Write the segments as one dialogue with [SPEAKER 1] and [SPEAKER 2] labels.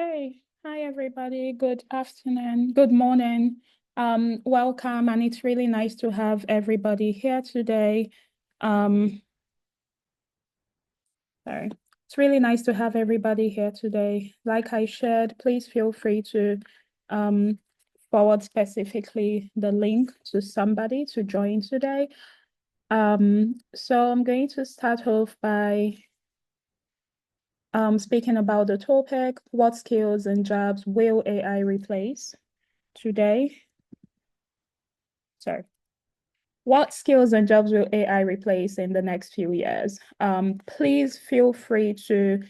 [SPEAKER 1] Hey, hi everybody. Good afternoon, good morning. Welcome, and it's really nice to have everybody here today. Um, sorry. It's really nice to have everybody here today. Like I shared, please feel free to um forward specifically the link to somebody to join today. So I'm going to start off by speaking about the topic, what skills and jobs will AI replace today? Sorry. What skills and jobs will AI replace in the next few years? Please feel free to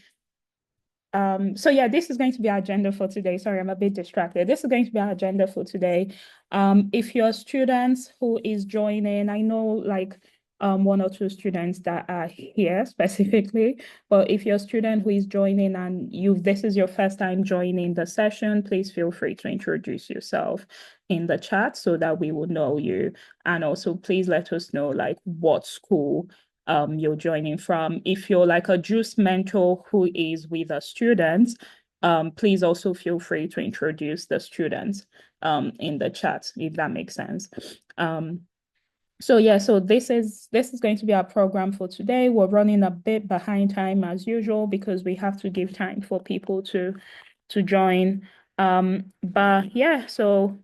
[SPEAKER 1] so yeah, this is going to be our agenda for today. Sorry, I'm a bit distracted. This is going to be our agenda for today. If you're students who is joining, I know like one or two students that are here specifically, but if you're a student who is joining and this is your first time joining the session, please feel free to introduce yourself in the chat so that we will know you. And also please let us know like what school you're joining from. If you're like a JuCE mentor who is with a student, please also feel free to introduce the students in the chat, if that makes sense. So yeah, so this is going to be our program for today. We're running a bit behind time as usual because we have to give time for people to join. But yeah, so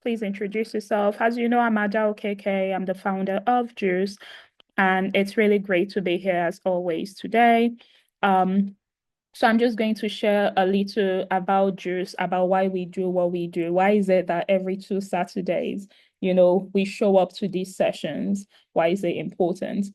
[SPEAKER 1] please introduce yourself. As you know, I'm Ada Okeke. I'm the founder of JuCE, and it's really great to be here as always today. So I'm just going to share a little about JuCE, about why we do what we do. Why is it that every 2 Saturdays, we show up to these sessions? Why is it important?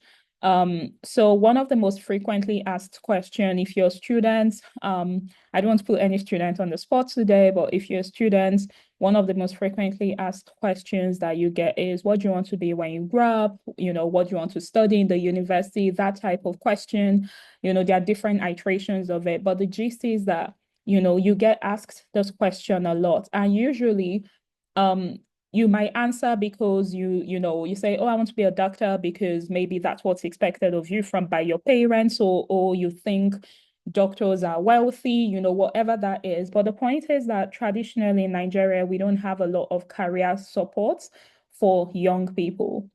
[SPEAKER 1] So one of the most frequently asked question, if you're students, I don't want to put any student on the spot today, but if you're students, one of the most frequently asked questions that you get is, what do you want to be when you grow up? What do you want to study in the university? That type of question. There are different iterations of it, but the gist is that, you get asked this question a lot. And usually, um, you might answer because you say, oh, I want to be a doctor because maybe that's what's expected of you from by your parents, or you think doctors are wealthy, whatever that is. But the point is that traditionally in Nigeria, we don't have a lot of career support for young people.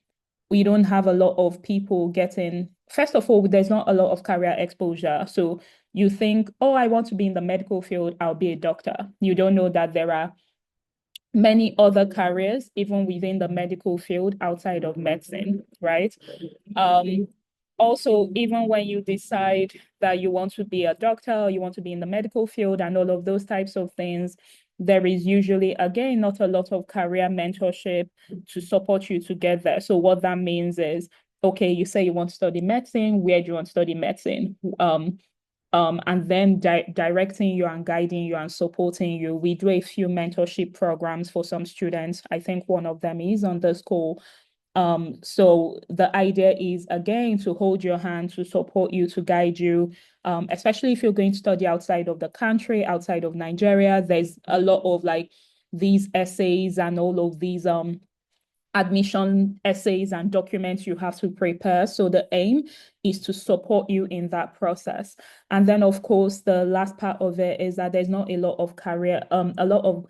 [SPEAKER 1] We don't have a lot of people getting, first of all, there's not a lot of career exposure. So you think, oh, I want to be in the medical field, I'll be a doctor. You don't know that there are many other careers, even within the medical field outside of medicine, right? Um, Also, even when you decide that you want to be a doctor, or you want to be in the medical field and all of those types of things, there is usually, again, not a lot of career mentorship to support you to get there. So what that means is, okay, you say you want to study medicine, where do you want to study medicine? And then directing you and guiding you and supporting you. We do a few mentorship programs for some students. I think one of them is on the school. So the idea is again to hold your hand, to support you, to guide you, especially if you're going to study outside of the country, outside of Nigeria. There's a lot of like these essays and all of these admission essays and documents you have to prepare. So the aim is to support you in that process. And then of course, the last part of it is that there's not a lot of a lot of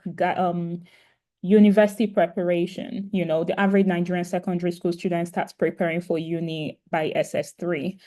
[SPEAKER 1] university preparation. The average Nigerian secondary school student starts preparing for uni by SS3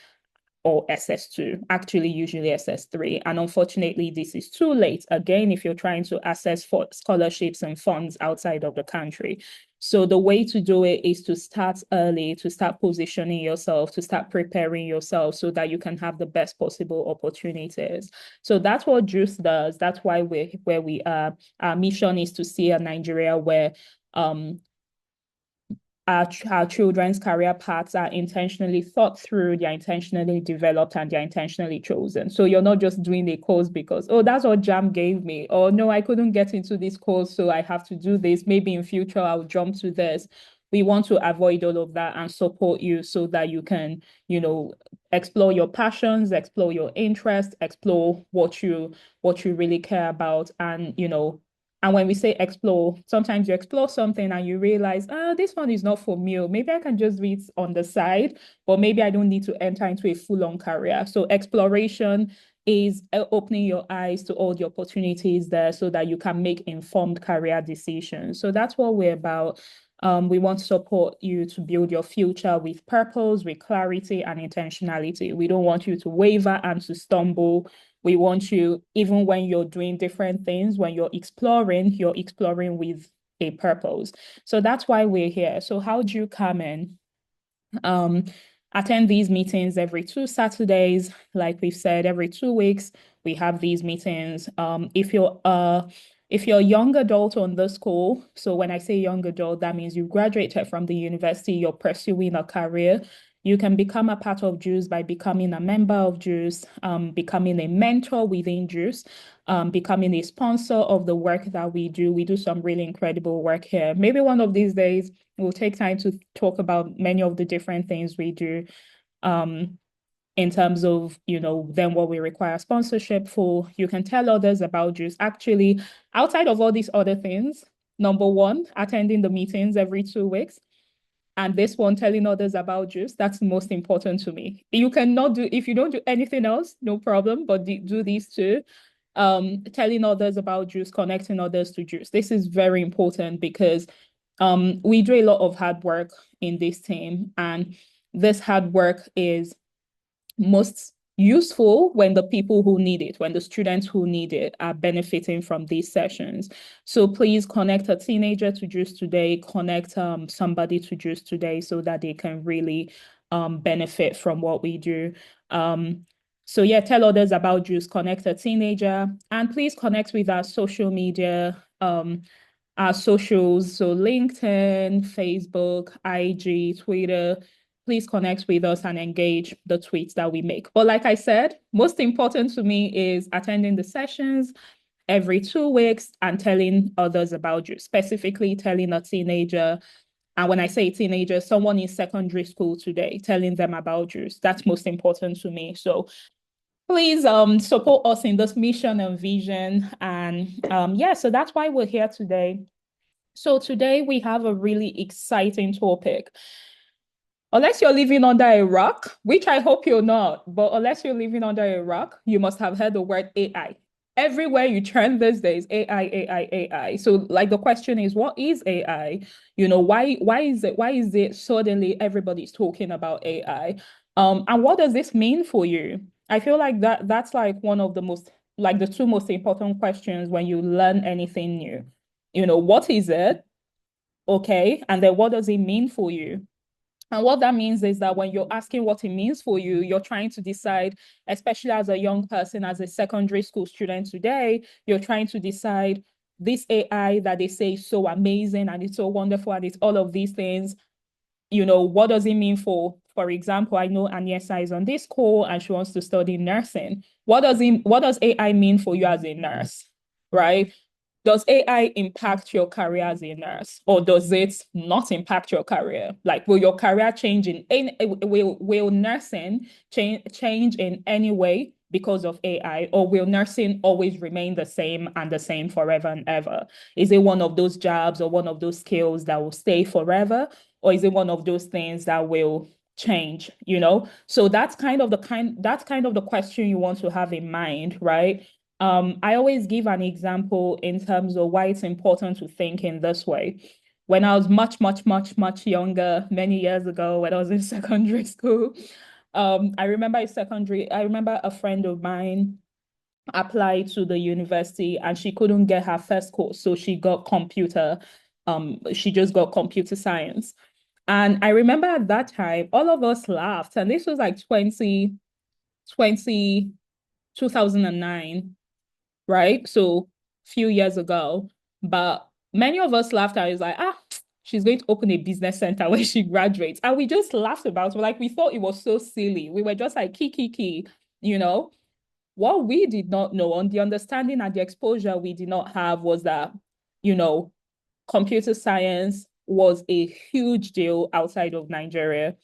[SPEAKER 1] or SS2, actually usually SS3. And unfortunately, this is too late, again, if you're trying to access for scholarships and funds outside of the country. So the way to do it is to start early, to start positioning yourself, to start preparing yourself so that you can have the best possible opportunities. So that's what JuCE does. That's why we're where we are. Our mission is to see a Nigeria where our children's career paths are intentionally thought through, they're intentionally developed, and they're intentionally chosen. So you're not just doing a course because, oh, that's what JAM gave me, or no, I couldn't get into this course, so I have to do this. Maybe in future I'll jump to this. We want to avoid all of that and support you so that you can, explore your passions, explore your interests, explore what you really care about, and when we say explore, sometimes you explore something and you realize, this one is not for me. Or maybe I can just read on the side, but maybe I don't need to enter into a full-on career. So exploration is opening your eyes to all the opportunities there so that you can make informed career decisions. So that's what we're about. We want to support you to build your future with purpose, with clarity, and intentionality. We don't want you to waver and to stumble. We want you, even when you're doing different things, when you're exploring with a purpose. So that's why we're here. So how do you come in? Um, Attend these meetings every 2 Saturdays. Like we've said, every 2 weeks, we have these meetings. If you're a young adult on the school, so when I say young adult, that means you graduated from the university, you're pursuing a career. You can become a part of JuCE by becoming a member of JuCE, becoming a mentor within JuCE, becoming a sponsor of the work that we do. We do some really incredible work here. Maybe one of these days, we'll take time to talk about many of the different things we do in terms of, then what we require sponsorship for. You can tell others about JuCE. Actually, outside of all these other things, number one, attending the meetings every 2 weeks. And this one, telling others about JuCE, that's most important to me. You cannot do, if you don't do anything else, no problem, but do these two. Telling others about JuCE, connecting others to JuCE. This is very important because we do a lot of hard work in this team, and this hard work is most useful when the people who need it, when the students who need it are benefiting from these sessions. So please connect a teenager to JuCE today, connect somebody to JuCE today so that they can really benefit from what we do. So yeah, tell others about JuCE, connect a teenager, and please connect with our social media, our socials, so LinkedIn, Facebook, IG, Twitter. Please connect with us and engage the tweets that we make. But like I said, most important to me is attending the sessions every 2 weeks and telling others about you, specifically telling a teenager. And when I say teenager, someone in secondary school today, telling them about you. That's most important to me. So please support us in this mission and vision. And yeah, so that's why we're here today. So today we have a really exciting topic. Unless you're living under a rock, which I hope you're not, but unless you're living under a rock, you must have heard the word AI. Everywhere you turn these days, AI, AI, AI. So like the question is, what is AI? Why is it suddenly everybody's talking about AI? And what does this mean for you? I feel like that's like one of the most, like the two most important questions when you learn anything new. What is it? Okay. And then what does it mean for you? And what that means is that when you're asking what it means for you, you're trying to decide, especially as a young person, as a secondary school student today, you're trying to decide this AI that they say is so amazing and it's so wonderful and it's all of these things. What does it mean for example, I know Aniesa is on this call and she wants to study nursing. What does AI mean for you as a nurse? Right? Does AI impact your career as a nurse, or does it not impact your career? Like, will your career change in any, will nursing change in any way because of AI, or will nursing always remain the same and the same forever and ever? Is it one of those jobs or one of those skills that will stay forever, or is it one of those things that will change? So that's kind of the question you want to have in mind, right? I always give an example in terms of why it's important to think in this way. When I was much, much, much, much younger, many years ago, when I was in secondary school, I remember a friend of mine applied to the university and she couldn't get her first course. So she just got computer science. And I remember at that time, all of us laughed. And this was like 2009, right? So few years ago. But many of us laughed at it. It's like, she's going to open a business center when she graduates. And we just laughed about it. Like we thought it was so silly. We were just like, key. you know. What we did not know, on the understanding and the exposure we did not have, was that, you know, computer science was a huge deal outside of Nigeria.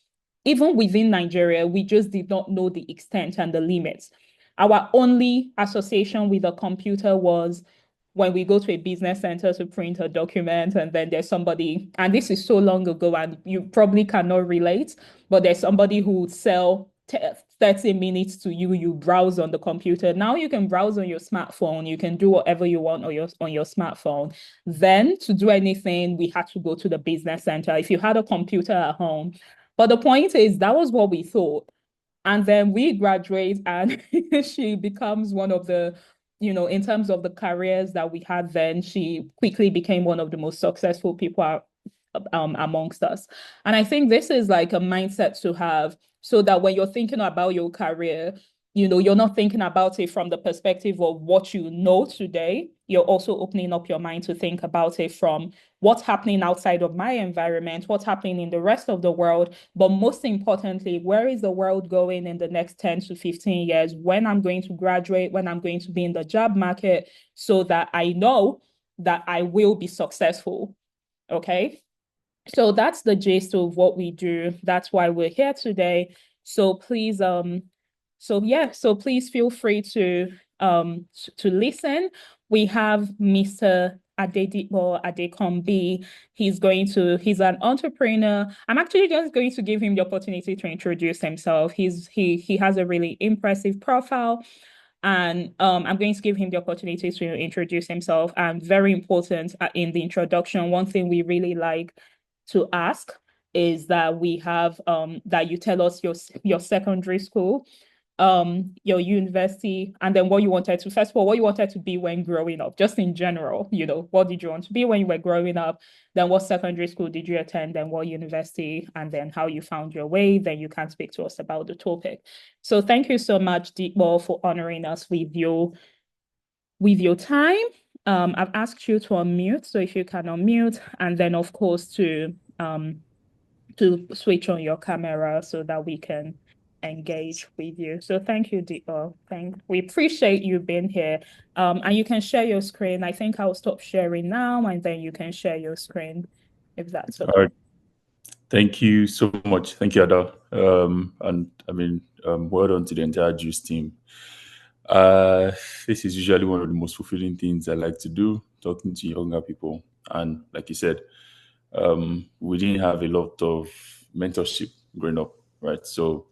[SPEAKER 1] Even within Nigeria, we just did not know the extent and the limits. Our only association with a computer was when we go to a business center to print a document, and then there's somebody, and this is so long ago, and you probably cannot relate, but there's somebody who would sell 30 minutes to you browse on the computer. Now you can browse on your smartphone. You can do whatever you want on your smartphone. Then to do anything, we had to go to the business center if you had a computer at home. But the point is, that was what we thought. And then we graduate, and she becomes one of the, in terms of the careers that we had then, she quickly became one of the most successful people amongst us. And I think this is like a mindset to have, so that when you're thinking about your career, you're not thinking about it from the perspective of what you know today. You're also opening up your mind to think about it from what's happening outside of my environment, what's happening in the rest of the world, but most importantly, where is the world going in the next 10 to 15 years, when I'm going to graduate, when I'm going to be in the job market, so that I know that I will be successful. Okay. So that's the gist of what we do. That's why we're here today. So please, so please feel free to listen. We have Mr. Adedipo Adekombi. He's an entrepreneur. I'm actually just going to give him the opportunity to introduce himself. He has a really impressive profile. And I'm going to give him the opportunity to introduce himself. And very important, in the introduction, one thing we really like to ask is that we have that you tell us your secondary school, your university, and then what you wanted to, first of all, what you wanted to be when growing up, just in general, what did you want to be when you were growing up? Then what secondary school did you attend? Then what university? And then how you found your way? Then you can speak to us about the topic. So thank you so much, Deepball, for honoring us with your time. I've asked you to unmute, so if you can unmute, and then of course to switch on your camera so that we can engage with you. So thank you, Deepa. We appreciate you being here. And you can share your screen. I think I'll stop sharing now, and then you can share your screen if that's
[SPEAKER 2] All
[SPEAKER 1] okay.
[SPEAKER 2] right. Thank you so much. Thank you, Ada. And I mean, well done to the entire JuCE team. This is usually one of the most fulfilling things I like to do, talking to younger people. And like you said, we didn't have a lot of mentorship growing up, right? So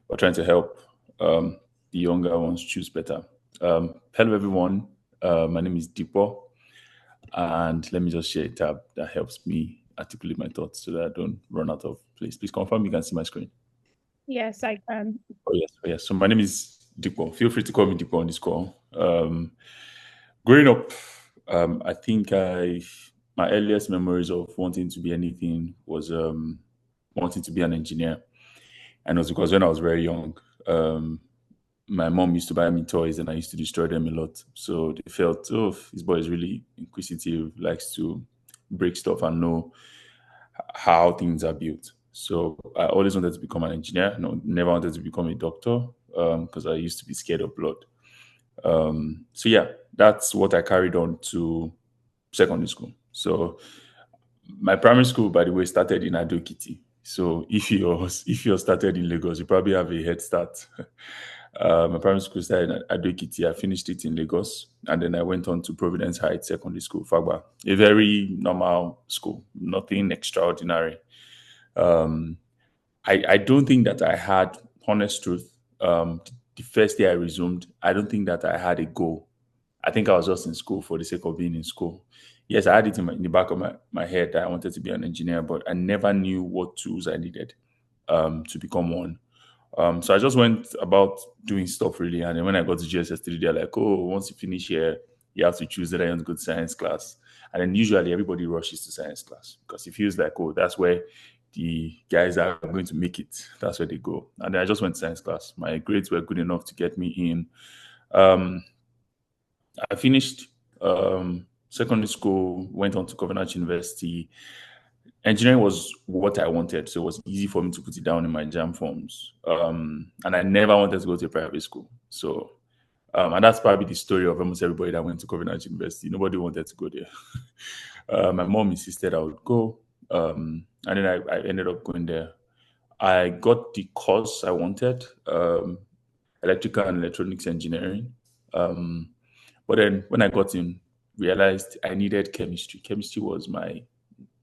[SPEAKER 2] we're trying to help the younger ones choose better. Hello, everyone. My name is Dipo, and let me just share a tab that helps me articulate my thoughts so that I don't run out of place. Please confirm you can see my screen.
[SPEAKER 1] Yes, I can.
[SPEAKER 2] Oh, yes. Oh, yes. So my name is Dipo. Feel free to call me Dipo on this call. Growing up, I think my earliest memories of wanting to be anything was wanting to be an engineer. And it was because when I was very young, my mom used to buy me toys and I used to destroy them a lot. So they felt, oh, this boy is really inquisitive, likes to break stuff and know how things are built. So I always wanted to become an engineer. No, never wanted to become a doctor because I used to be scared of blood. So yeah, that's what I carried on to secondary school. So my primary school, by the way, started in Adokiti. So if you're started in Lagos, you probably have a head start. My primary school started in Adokiti. I finished it in Lagos, and then I went on to Providence Heights Secondary School, Fagba. A very normal school, nothing extraordinary. Um, I don't think that I had, honest truth, the first day I resumed, I don't think that I had a goal. I think I was just in school for the sake of being in school. Yes, I had it in the back of my head that I wanted to be an engineer, but I never knew what tools I needed to become one. So I just went about doing stuff really. And then when I got to GSS3, they're like, oh, once you finish here, you have to choose that I want to go to science class. And then usually everybody rushes to science class because it feels like, oh, that's where the guys that are going to make it. That's where they go. And then I just went to science class. My grades were good enough to get me in. Um, I finished secondary school, went on to Covenant University. Engineering was what I wanted, so it was easy for me to put it down in my jam forms. And I never wanted to go to a private school. So, and that's probably the story of almost everybody that went to Covenant University. Nobody wanted to go there. My mom insisted I would go, and then I ended up going there. I got the course I wanted, electrical and electronics engineering. Um, but then when I got in, realized I needed chemistry. Chemistry was my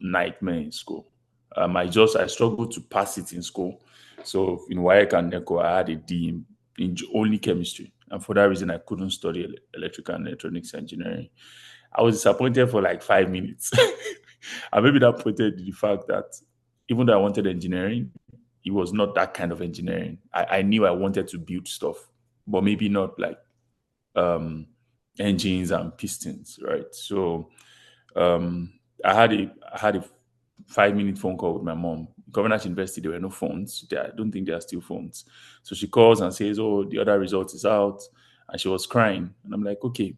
[SPEAKER 2] nightmare in school. I struggled to pass it in school. So in WAEC and NECO, I had a D in only chemistry. And for that reason, I couldn't study electrical and electronics engineering. I was disappointed for like 5 minutes. And maybe that pointed to the fact that even though I wanted engineering, it was not that kind of engineering. I knew I wanted to build stuff, but maybe not like um, engines and pistons, right? So um, I had a 5 minute phone call with my mom. Governors University, there were no phones. I don't think there are still phones. So she calls and says, "Oh, the other result is out," and she was crying. And I'm like, "Okay,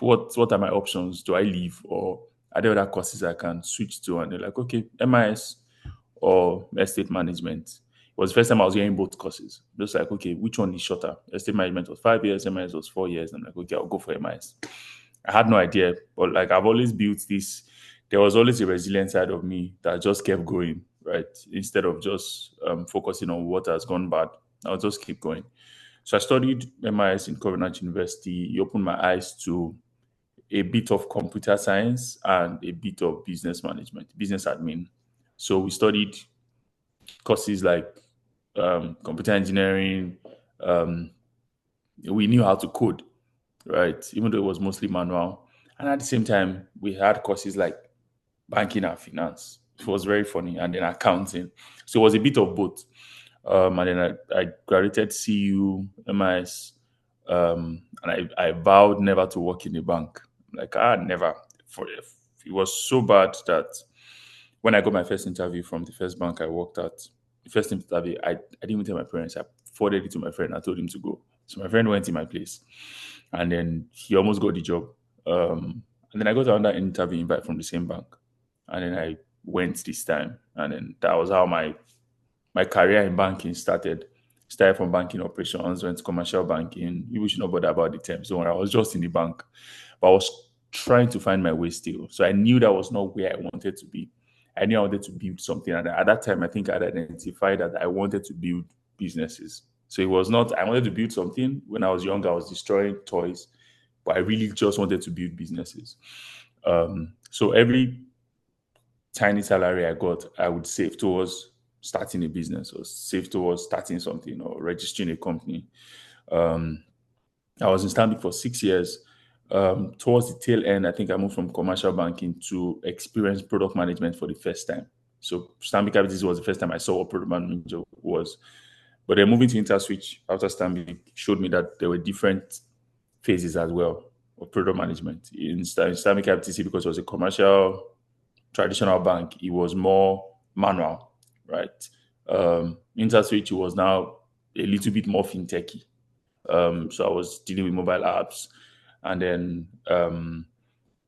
[SPEAKER 2] what are my options? Do I leave or are there other courses I can switch to?" And they're like, "Okay, MIS or estate management." It was the first time I was hearing both courses. Just like, okay, which one is shorter? Estate management was 5 years, MIS was 4 years. I'm like, okay, I'll go for MIS. I had no idea, but like I've always built this. There was always a resilient side of me that just kept going, right? Instead of just focusing on what has gone bad, I'll just keep going. So I studied MIS in Covenant University. It opened my eyes to a bit of computer science and a bit of business management, business admin. So we studied courses like computer engineering. Um, we knew how to code, right? Even though it was mostly manual. And at the same time, we had courses like banking and finance. It was very funny. And then accounting. So it was a bit of both. And then I graduated CU, MIS, and I vowed never to work in a bank. Like, never. It was so bad that when I got my first interview from the first bank I worked at, the first interview, I didn't even tell my parents. I forwarded it to my friend. I told him to go. So my friend went in my place, and then he almost got the job. And then I got another interview invite from the same bank, and then I went this time, and then that was how my career in banking started. Started from banking operations, went to commercial banking. You should know about the terms. So when I was just in the bank, but I was trying to find my way still. So I knew that was not where I wanted to be. I knew I wanted to build something. And at that time, I think I'd identified that I wanted to build businesses. So it was not, I wanted to build something. When I was young, I was destroying toys, but I really just wanted to build businesses. So every tiny salary I got, I would save towards starting a business or save towards starting something or registering a company. Um, I was in Stanbic for 6 years. Towards the tail end, I think I moved from commercial banking to experience product management for the first time. So Stanbic Capital was the first time I saw what product management was. But then moving to InterSwitch after Stanbic showed me that there were different phases as well of product management. In Stanbic Capital, because it was a commercial traditional bank, it was more manual, right? InterSwitch was now a little bit more fintechy. So I was dealing with mobile apps, and then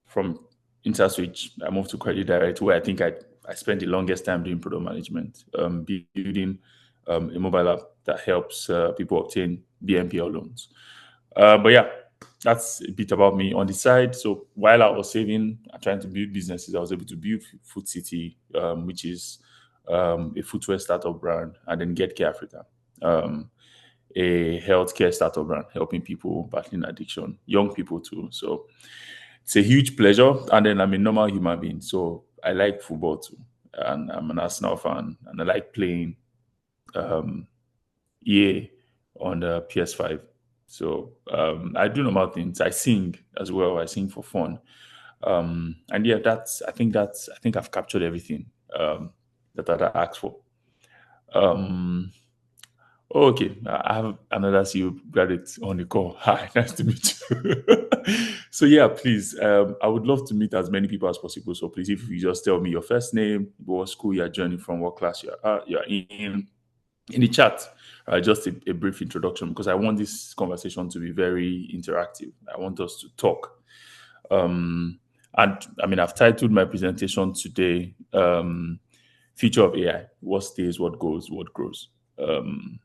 [SPEAKER 2] from InterSwitch, I moved to Credit Direct, where I think I spent the longest time doing product management, building a mobile app that helps people obtain BNPL loans. But yeah, that's a bit about me on the side. So while I was saving and trying to build businesses, I was able to build Food City, which is a footwear startup brand, and then JuCE Africa, a healthcare startup brand helping people battling addiction, young people too. So it's a huge pleasure. And then I'm a normal human being, so I like football too, and I'm an Arsenal fan, and I like playing EA on the PS5. So I do normal things. I sing as well. I sing for fun. And yeah, I think I've captured everything that I asked for. Um, okay, I have another CEO graduate on the call. Hi, nice to meet you. So yeah, please, I would love to meet as many people as possible. So please, if you just tell me your first name, what school you're joining from, what class you're in the chat, just a brief introduction, because I want this conversation to be very interactive. I want us to talk. And I mean, I've titled my presentation today, Future of AI, what stays, what goes, what grows. And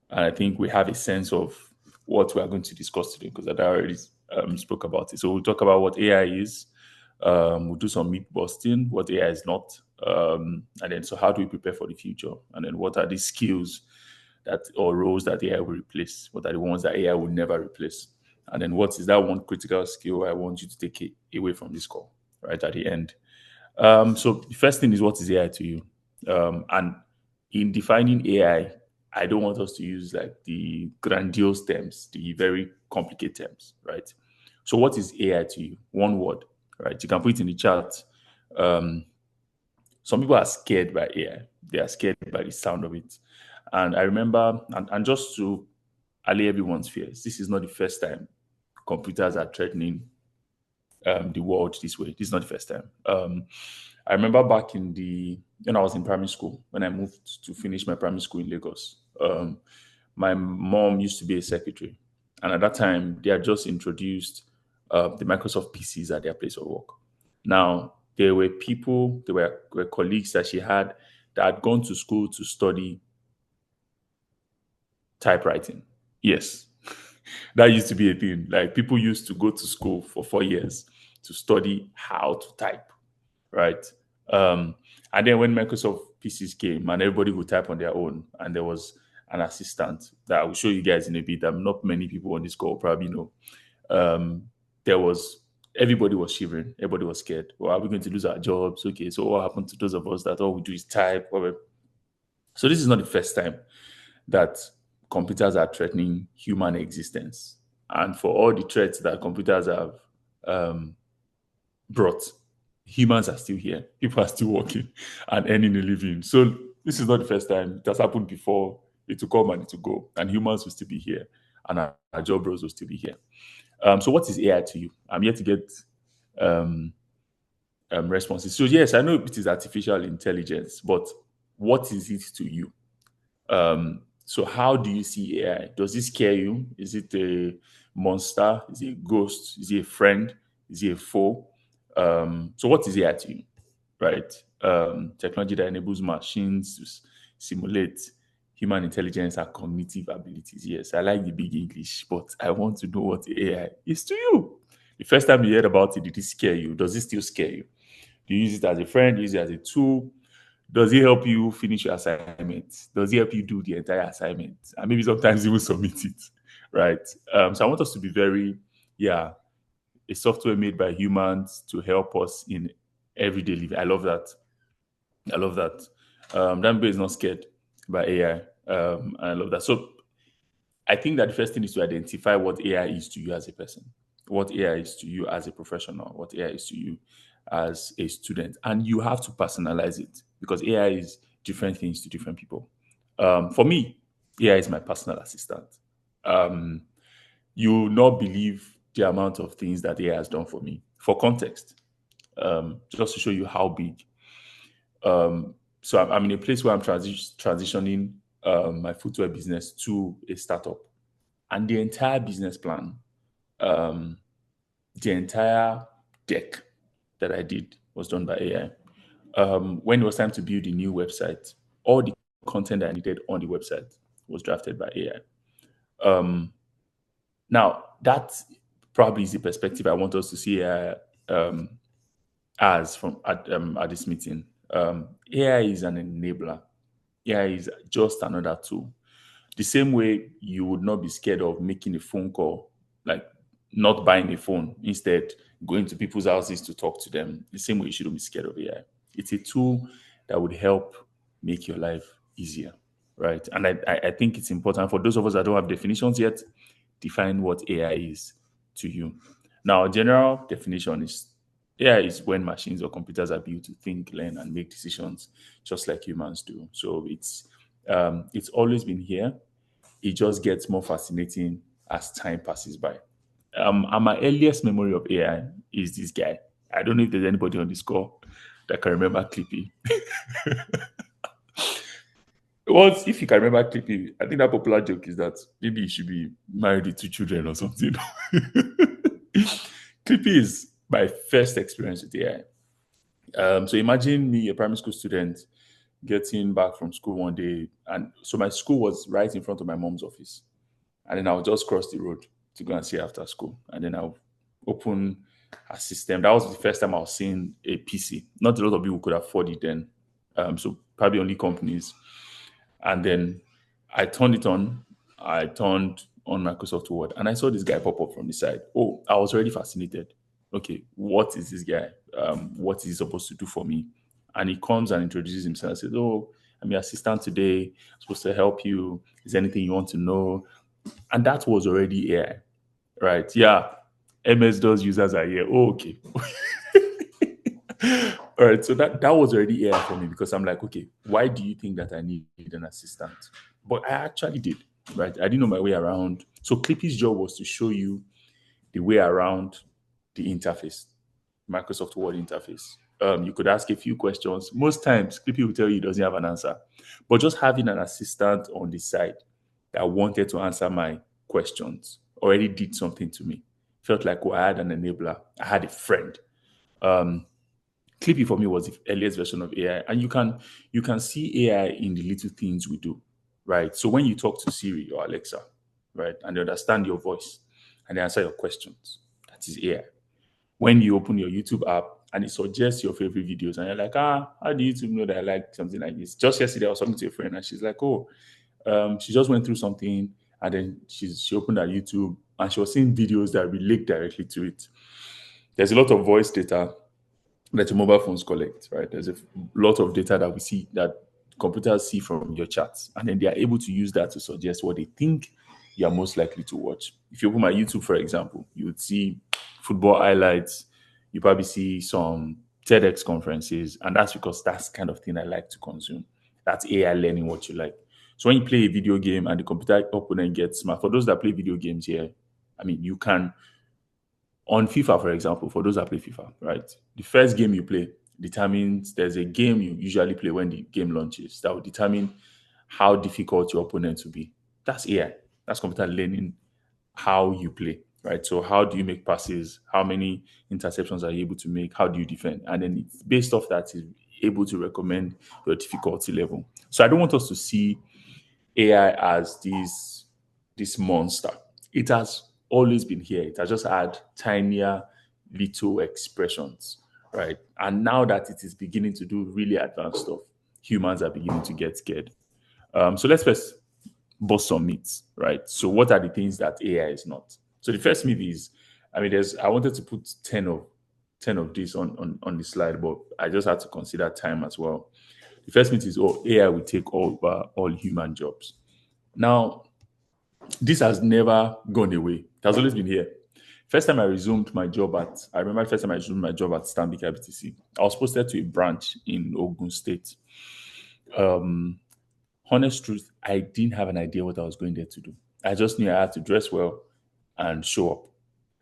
[SPEAKER 2] I think we have a sense of what we are going to discuss today, because I already spoke about it. So we'll talk about what AI is. We'll do some myth busting, what AI is not. And then, so how do we prepare for the future? And then what are the skills or roles that AI will replace? What are the ones that AI will never replace? And then what is that one critical skill I want you to take away from this call, right at the end? So the first thing is, what is AI to you? And in defining AI, I don't want us to use like the grandiose terms, the very complicated terms, right? So what is AI to you? One word, right? You can put it in the chat. Um, some people are scared by AI. They are scared by the sound of it. And I remember, and just to allay everyone's fears, this is not the first time computers are threatening the world this way. This is not the first time. I remember back in when I was in primary school, when I moved to finish my primary school in Lagos. My mom used to be a secretary, and at that time they had just introduced the Microsoft PCs at their place of work. Now there were people, were colleagues that she had that had gone to school to study typewriting. Yes, that used to be a thing. Like people used to go to school for 4 years to study how to type, right? Um, and then when Microsoft PCs came and everybody would type on their own, and there was an assistant that I will show you guys in a bit. Not many people on this call probably know. Um, there was Everybody was shivering, everybody was scared. Well, are we going to lose our jobs? Okay, so what happened to those of us that all we do is type? So this is not the first time that computers are threatening human existence. And for all the threats that computers have um, brought, humans are still here. People are still working and earning a living. So this is not the first time. It has happened before. It will come and it will go. And humans will still be here. And our job roles will still be here. So what is AI to you? I'm here to get um, responses. So yes, I know it is artificial intelligence, but what is it to you? So how do you see AI? Does it scare you? Is it a monster? Is it a ghost? Is it a friend? Is it a foe? So what is AI to you? Right? Technology that enables machines to simulate human intelligence and cognitive abilities. Yes, I like the big English, but I want to know what AI is to you. The first time you heard about it, did it scare you? Does it still scare you? Do you use it as a friend? Do you use it as a tool? Does it help you finish your assignment? Does it help you do the entire assignment? And maybe sometimes even submit it, right? So I want us to be very, yeah, a software made by humans to help us in everyday living. I love that. I love that. Danbe is not scared by AI. And I love that. So I think that the first thing is to identify what AI is to you as a person, what AI is to you as a professional, what AI is to you as a student. And you have to personalize it because AI is different things to different people. For me, AI is my personal assistant. Um, you will not believe the amount of things that AI has done for me. For context, just to show you how big. So I'm in a place where I'm transitioning my footwear business to a startup, and the entire business plan, um, the entire deck that I did was done by AI. When it was time to build a new website, all the content that I needed on the website was drafted by AI. Now, that probably is the perspective I want us to see um, as from at this meeting. AI is an enabler. AI is just another tool. The same way you would not be scared of making a phone call, like not buying a phone, instead going to people's houses to talk to them. The same way you shouldn't be scared of AI. It's a tool that would help make your life easier, right? And I think it's important for those of us that don't have definitions yet, define what AI is to you. Now, a general definition is AI is when machines or computers are built to think, learn, and make decisions just like humans do. So it's always been here. It just gets more fascinating as time passes by. And my earliest memory of AI is this guy. I don't know if there's anybody on this call that can remember Clippy. Once, if you can remember Clippy, I think that popular joke is that maybe you should be married with 2 children or something. Clippy is my first experience with AI. So imagine me, a primary school student, getting back from school one day, and so my school was right in front of my mom's office. And then I'll just cross the road to go and see her after school. And then I'll open her system. That was the first time I was seeing a PC. Not a lot of people could afford it then. So probably only companies. And then I turned it on. I turned on Microsoft Word and I saw this guy pop up from the side. Oh, I was already fascinated. Okay, what is this guy? what is he supposed to do for me? And he comes and introduces himself and says, "Oh, I'm your assistant today. I'm supposed to help you. Is there anything you want to know?" And that was already AI, right? Yeah, MS DOS users are here. Oh, okay. All right, so that was already AI for me, because I'm like, okay, why do you think that I need an assistant? But I actually did, right? I didn't know my way around. So Clippy's job was to show you the way around the interface, Microsoft Word interface. You could ask a few questions. Most times, Clippy will tell you he doesn't have an answer. But just having an assistant on the side that wanted to answer my questions already did something to me. Felt like, oh, I had an enabler. I had a friend. Clippy for me was the earliest version of AI, and you can see AI in the little things we do, right? So when you talk to Siri or Alexa, right, and they understand your voice and they answer your questions, that is AI. When you open your YouTube app and it suggests your favorite videos, and you're like, how do YouTube know that I like something like this? Just yesterday, I was talking to a friend, and she's like, oh, she just went through something, and then she opened her YouTube, and she was seeing videos that relate directly to it. There's a lot of voice data that your mobile phones collect, right? There's a lot of data that we see, that computers see from your chats, and then they are able to use that to suggest what they think you are most likely to watch. If you open my YouTube, for example, you would see football highlights, you probably see some TEDx conferences, and that's because that's the kind of thing I like to consume. That's AI learning what you like. So when you play a video game and the computer opponent gets smart, for those that play video games here, I mean, you can, on FIFA, for example, for those that play FIFA, right? The first game you play determines, there's a game you usually play when the game launches that will determine how difficult your opponent will be. That's AI. That's computer learning how you play, right? So how do you make passes? How many interceptions are you able to make? How do you defend? And then it's based off that is able to recommend your difficulty level. So I don't want us to see AI as this monster. It has always been here. It has just had tinier little expressions, right? And now that it is beginning to do really advanced stuff, humans are beginning to get scared. So let's first bust some myths, right? So what are the things that AI is not? So the first myth is, I mean, I wanted to put 10 of this on the slide, but I just had to consider time as well. The first myth is, oh, AI will take over all human jobs. Now, this has never gone away. It has always been here. First time I resumed my job I remember the first time I resumed my job at Stanbic IBTC. I was posted to a branch in Ogun State. Honest truth, I didn't have an idea what I was going there to do. I just knew I had to dress well and show up.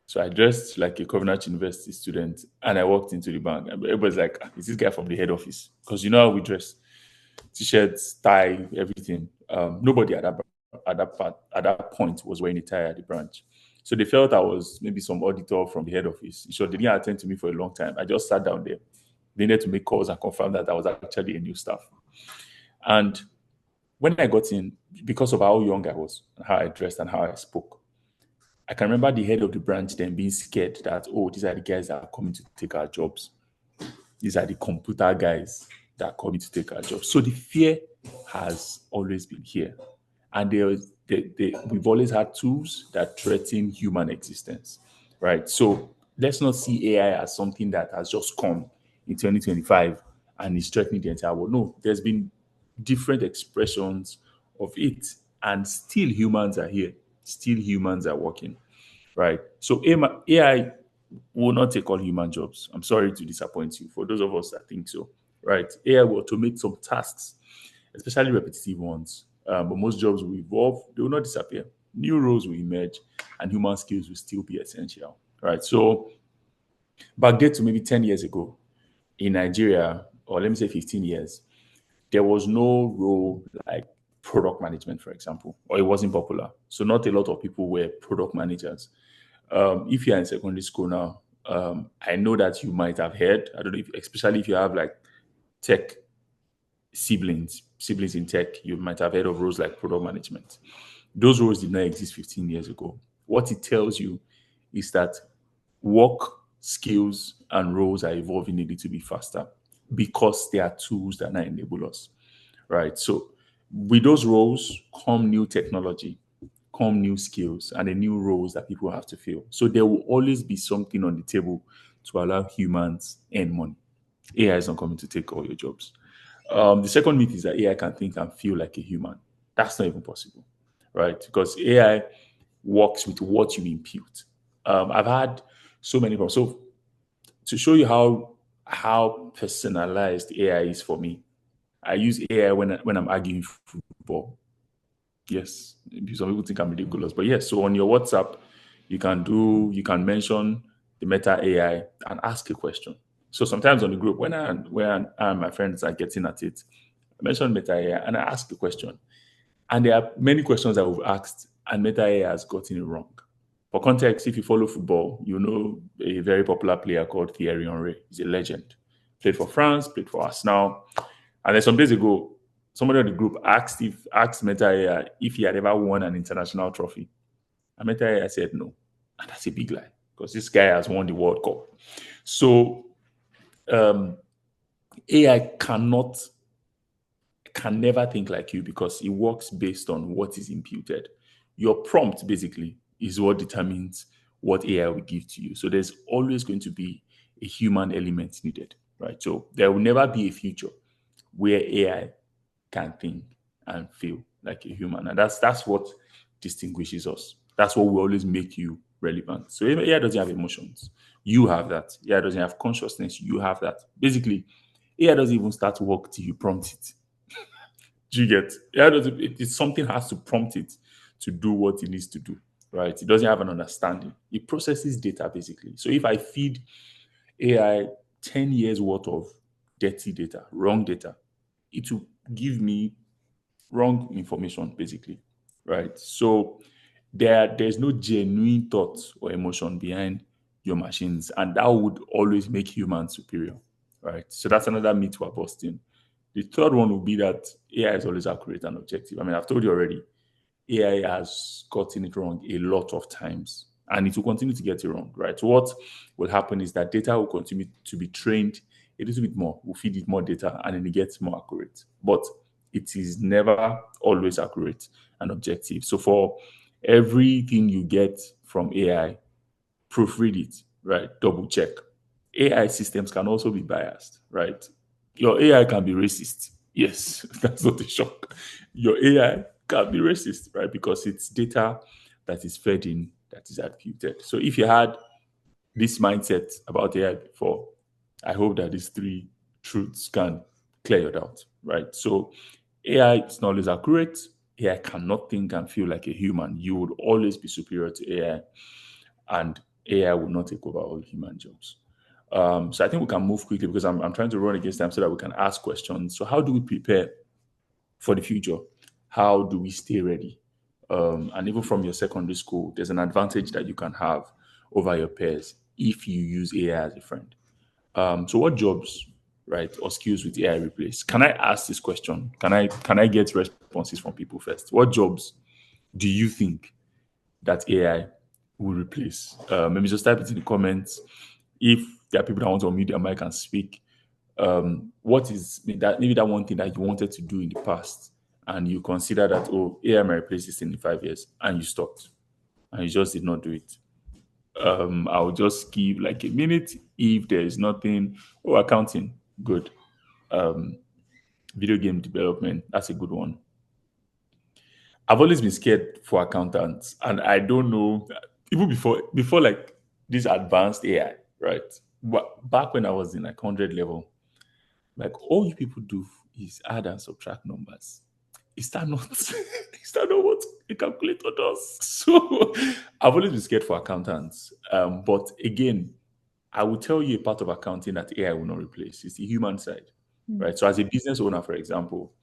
[SPEAKER 2] So I dressed like a Covenant University student, and I walked into the bank. And everybody's like, is this guy from the head office? Because you know how we dress. T-shirts, tie, everything. Nobody at that point was wearing a tie at the branch. So they felt I was maybe some auditor from the head office. So they didn't attend to me for a long time. I just sat down there. They needed to make calls and confirm that I was actually a new staff. And when I got in, because of how young I was, how I dressed and how I spoke, I can remember the head of the branch then being scared that, oh, these are the guys that are coming to take our jobs. These are the computer guys that are coming to take our jobs. So the fear has always been here. And we've always had tools that threaten human existence, right? So let's not see AI as something that has just come in 2025 and is threatening the entire world. No, there's been different expressions of it, and still humans are here. Still humans are working, right? So AI will not take all human jobs. I'm sorry to disappoint you. For those of us that think so, right? AI will automate some tasks, especially repetitive ones. But most jobs will evolve. They will not disappear. New roles will emerge, and human skills will still be essential, right? So back then to maybe 10 years ago in Nigeria, or let me say 15 years, there was no role like product management, for example, or it wasn't popular. So not a lot of people were product managers. If you're in secondary school now, I know that you might have heard, I don't know, especially if you have like tech siblings in tech, you might have heard of roles like product management. Those roles did not exist 15 years ago. What it tells you is that work skills and roles are evolving a little bit faster because they are tools that now enable us, right? So with those roles come new technology, come new skills, and the new roles that people have to fill. So there will always be something on the table to allow humans earn money. AI is not coming to take all your jobs. The second myth is that AI can think and feel like a human. That's not even possible, right? Because AI works with what you impute. I've had so many problems. So to show you how personalized AI is for me, I use AI when I'm arguing football. Yes, some people think I'm ridiculous, but yes. So on your WhatsApp, you can mention the Meta AI and ask a question. So sometimes on the group, when I and my friends are getting at it, I mention Meta AI and I ask the question. And there are many questions that we've asked, and Meta AI has gotten it wrong. For context, if you follow football, you know a very popular player called Thierry Henry. He's a legend. Played for France, played for Arsenal. And then some days ago, somebody on the group asked Meta AI if he had ever won an international trophy. And Meta AI said no. And that's a big lie because this guy has won the World Cup. So AI can never think like you because it works based on what is imputed. Your prompt basically is what determines what AI will give to you. So there's always going to be a human element needed, right? So there will never be a future where AI can think and feel like a human. And that's what distinguishes us. That's what will always make you relevant. So AI doesn't have emotions. You have that. AI doesn't have consciousness. You have that. Basically, AI doesn't even start to work till you prompt it. Do you get? Yeah, it's something has to prompt it to do what it needs to do, right? It doesn't have an understanding. It processes data basically. So if I feed AI 10 years worth of dirty data, wrong data, it will give me wrong information basically, right? So there's no genuine thought or emotion behind your machines, and that would always make humans superior, right? So that's another myth we're busting. The third one would be that AI is always accurate and objective. I mean, I've told you already, AI has gotten it wrong a lot of times, and it will continue to get it wrong, right? So what will happen is that data will continue to be trained a little bit more. We'll feed it more data, and then it gets more accurate. But it is never always accurate and objective. So for everything you get from AI, proofread it, right? Double check. AI systems can also be biased, right? Your AI can be racist. Yes, that's not a shock. Your AI can be racist, right? Because it's data that is fed in that is attributed. So if you had this mindset about AI before, I hope that these three truths can clear your doubt, right? So AI is not always accurate. AI cannot think and feel like a human. You would always be superior to AI, and AI will not take over all human jobs. So I think we can move quickly because I'm trying to run against time so that we can ask questions. So how do we prepare for the future? How do we stay ready? And even from your secondary school, there's an advantage that you can have over your peers if you use AI as a friend. So what jobs, right, or skills with AI replace? Can I ask this question? Can I get responses from people first? What jobs do you think that AI will replace? Maybe just type it in the comments. If there are people that want to unmute their mic and speak, what is maybe that one thing that you wanted to do in the past and you consider that, oh, AI might replace this in 5 years, and you stopped and you just did not do it? I'll just give like a minute. If there is nothing, oh, accounting, good. Video game development, that's a good one. I've always been scared for accountants, and I don't know, even before like this advanced AI, right? But back when I was in like 100 level, like all you people do is add and subtract numbers. Is that not is that not what a calculator does? So I've always been scared for accountants. But again, I will tell you a part of accounting that AI will not replace. It's the human side, right? So as a business owner, for example,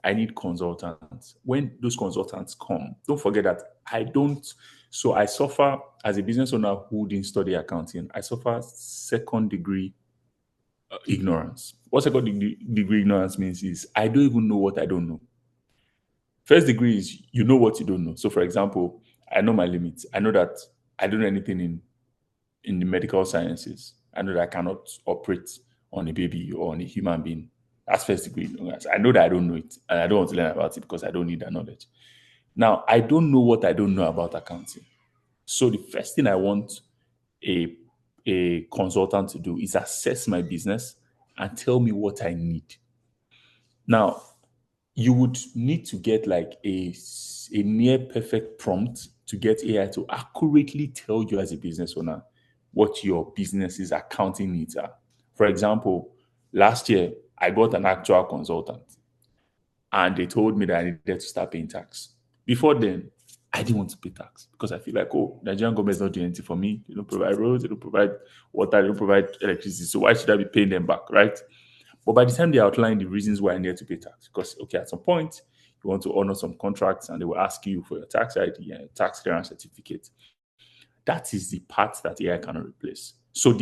[SPEAKER 2] I need consultants. When those consultants come, don't forget that I don't. So I suffer as a business owner who didn't study accounting. I suffer second degree ignorance. What second degree ignorance means is I don't even know what I don't know. First degree is you know what you don't know. So, for example, I know my limits. I know that I don't know anything in the medical sciences. I know that I cannot operate on a baby or on a human being. That's first degree ignorance. I know that I don't know it, and I don't want to learn about it because I don't need that knowledge. Now, I don't know what I don't know about accounting. So the first thing I want a a consultant to do is assess my business and tell me what I need. Now, you would need to get like a near perfect prompt to get AI to accurately tell you as a business owner what your business's accounting needs are. For example, last year I got an actual consultant and they told me that I needed to start paying tax. Before then, I didn't want to pay tax because I feel like, oh, Nigerian government is not doing anything for me. They don't provide roads, they don't provide water, they don't provide electricity. So why should I be paying them back, right? But by the time they outlined the reasons why I needed to pay tax, because okay, at some point you want to honor some contracts and they will ask you for your tax ID and tax clearance certificate. That is the part that AI cannot replace. So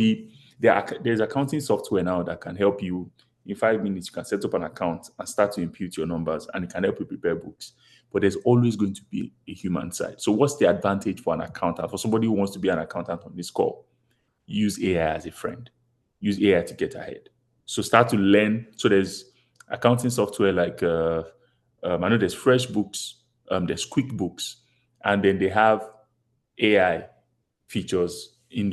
[SPEAKER 2] there's accounting software now that can help you in 5 minutes. You can set up an account and start to impute your numbers, and it can help you prepare books. But there's always going to be a human side. So what's the advantage for an accountant? For somebody who wants to be an accountant on this call, use AI as a friend. Use AI to get ahead. So start to learn. So there's accounting software like I know there's FreshBooks, there's QuickBooks, and then they have AI features in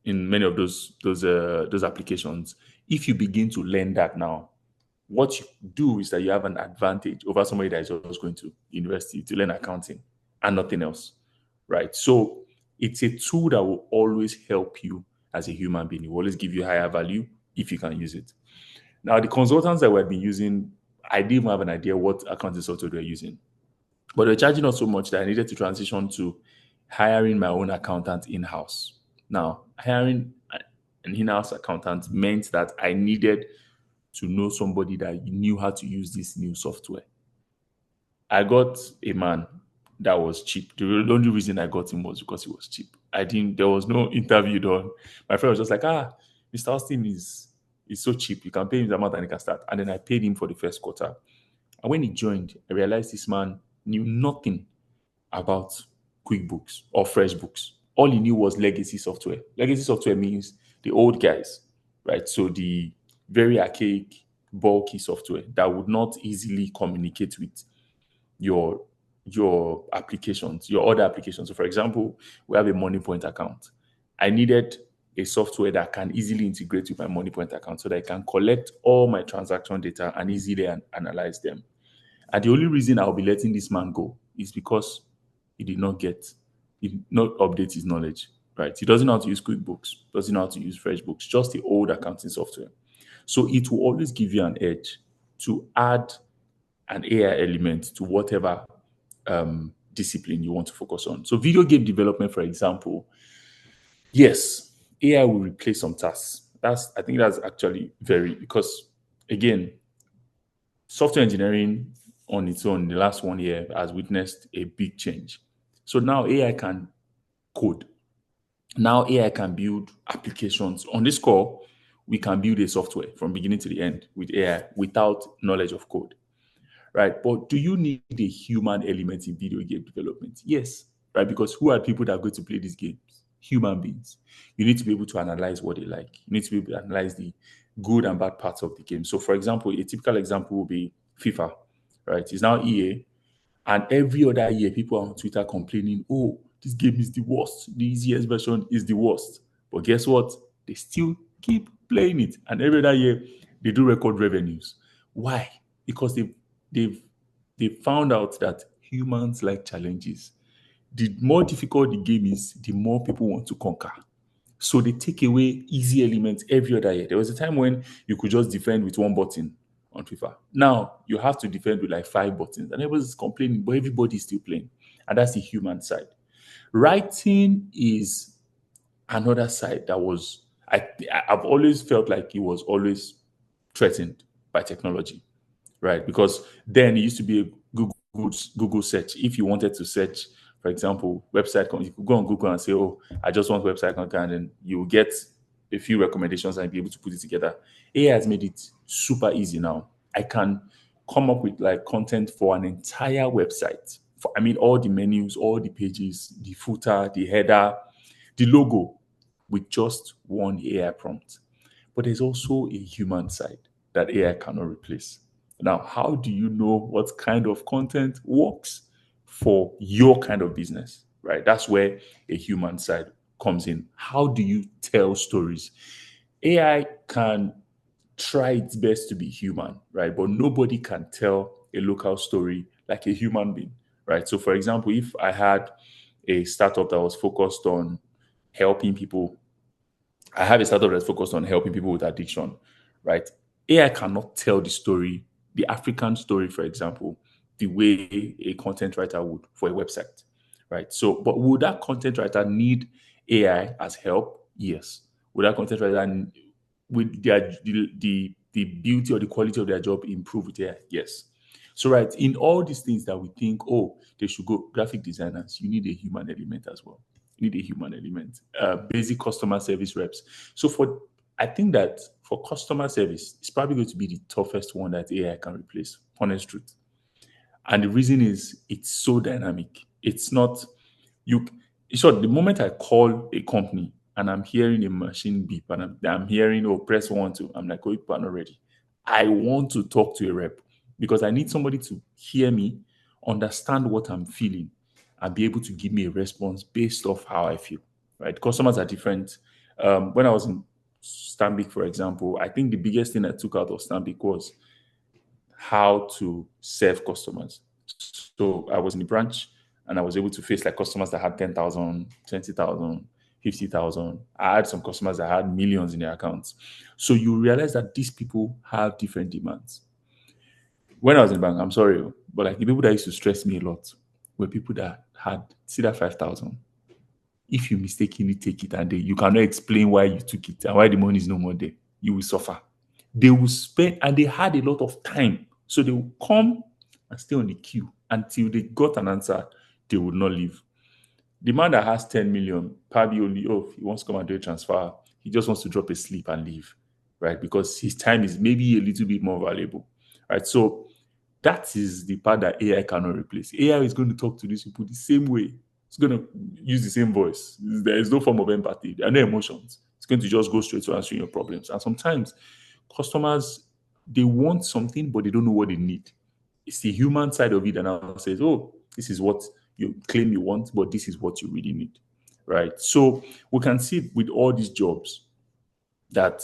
[SPEAKER 2] many of those applications. If you begin to learn that now, what you do is that you have an advantage over somebody that is just going to university to learn accounting and nothing else, right? So it's a tool that will always help you as a human being. It will always give you higher value if you can use it. Now, the consultants that we've been using, I didn't even have an idea what accounting software they're using, but they're charging us so much that I needed to transition to hiring my own accountant in-house. Now, hiring an in-house accountant meant that I needed to know somebody that knew how to use this new software. I got a man that was cheap. The only reason I got him was because he was cheap. There was no interview done. My friend was just like, Mr. Austin is so cheap. You can pay him the amount and he can start. And then I paid him for the first quarter. And when he joined, I realized this man knew nothing about QuickBooks or FreshBooks. All he knew was legacy software. Legacy software means the old guys, right? So the very archaic, bulky software that would not easily communicate with your applications, your other applications. So for example, we have a MoneyPoint account. I needed a software that can easily integrate with my MoneyPoint account so that I can collect all my transaction data and easily analyze them. And the only reason I'll be letting this man go is because he did not update his knowledge, right? He doesn't know how to use QuickBooks, doesn't know how to use FreshBooks, just the old accounting software. So it will always give you an edge to add an AI element to whatever discipline you want to focus on. So video game development, for example, yes, AI will replace some tasks. I think that's actually because again, software engineering on its own in the last 1 year has witnessed a big change. So now AI can code. Now AI can build applications. On this call, we can build a software from beginning to the end with AI without knowledge of code, right? But do you need a human element in video game development? Yes, right? Because who are people that are going to play these games? Human beings. You need to be able to analyze what they like. You need to be able to analyze the good and bad parts of the game. So, for example, a typical example will be FIFA, right? It's now EA, and every other year, people are on Twitter complaining, oh, this game is the worst. The easiest version is the worst. But guess what? They still keep playing it. And every other year, they do record revenues. Why? Because they've found out that humans like challenges. The more difficult the game is, the more people want to conquer. So they take away easy elements every other year. There was a time when you could just defend with one button on FIFA. Now you have to defend with like 5 buttons, and everybody's complaining, but everybody's still playing. And that's the human side. Writing is another side that I've always felt like it was always threatened by technology, right? Because then it used to be a Google search. If you wanted to search, for example, website content, you could go on Google and say, oh, I just want website content, and then you will get a few recommendations and be able to put it together. AI has made it super easy now. I can come up with like content for an entire website. All the menus, all the pages, the footer, the header, the logo with just one AI prompt. But there's also a human side that AI cannot replace. Now, how do you know what kind of content works for your kind of business, right? That's where a human side comes in. How do you tell stories? AI can try its best to be human, right? But nobody can tell a local story like a human being, right? So, for example, if I had a startup that was focused on helping people, I have a startup that's focused on helping people with addiction, right? AI cannot tell the story, the African story, for example, the way a content writer would for a website, right? So, but would that content writer need AI as help? Yes. Would that content writer with the beauty or the quality of their job improve with AI? Yes. So, right, in all these things that we think, oh, they should go graphic designers, you need a human element as well. You need a human element. Basic customer service reps. So I think that for customer service, it's probably going to be the toughest one that AI can replace. Honest truth. And the reason is it's so dynamic. It's not you. So the moment I call a company and I'm hearing a machine beep and I'm hearing, oh, press one to, I'm like, oh, people are not ready. I want to talk to a rep because I need somebody to hear me, understand what I'm feeling, and be able to give me a response based off how I feel. Right? Customers are different. When I was in Stanbic, for example, I think the biggest thing I took out of Stanbic was how to serve customers. So I was in the branch and I was able to face like customers that had 10,000, 20,000, 50,000. I had some customers that had millions in their accounts. So you realize that these people have different demands. When I was in the bank, I'm sorry, but like the people that used to stress me a lot were people that had, see that 5,000. If you mistakenly take it and you cannot explain why you took it and why the money is no more there, you will suffer. They will spend, and they had a lot of time. So they will come and stay on the queue until they got an answer, they would not leave. The man that has 10 million, probably only, oh, he wants to come and do a transfer. He just wants to drop a sleep and leave, right? Because his time is maybe a little bit more valuable, right? So that is the part that AI cannot replace. AI is going to talk to these people the same way. It's going to use the same voice. There is no form of empathy. There are no emotions. It's going to just go straight to answering your problems. And sometimes customers, they want something, but they don't know what they need. It's the human side of it that now says, oh, this is what you claim you want, but this is what you really need, right? So we can see with all these jobs that,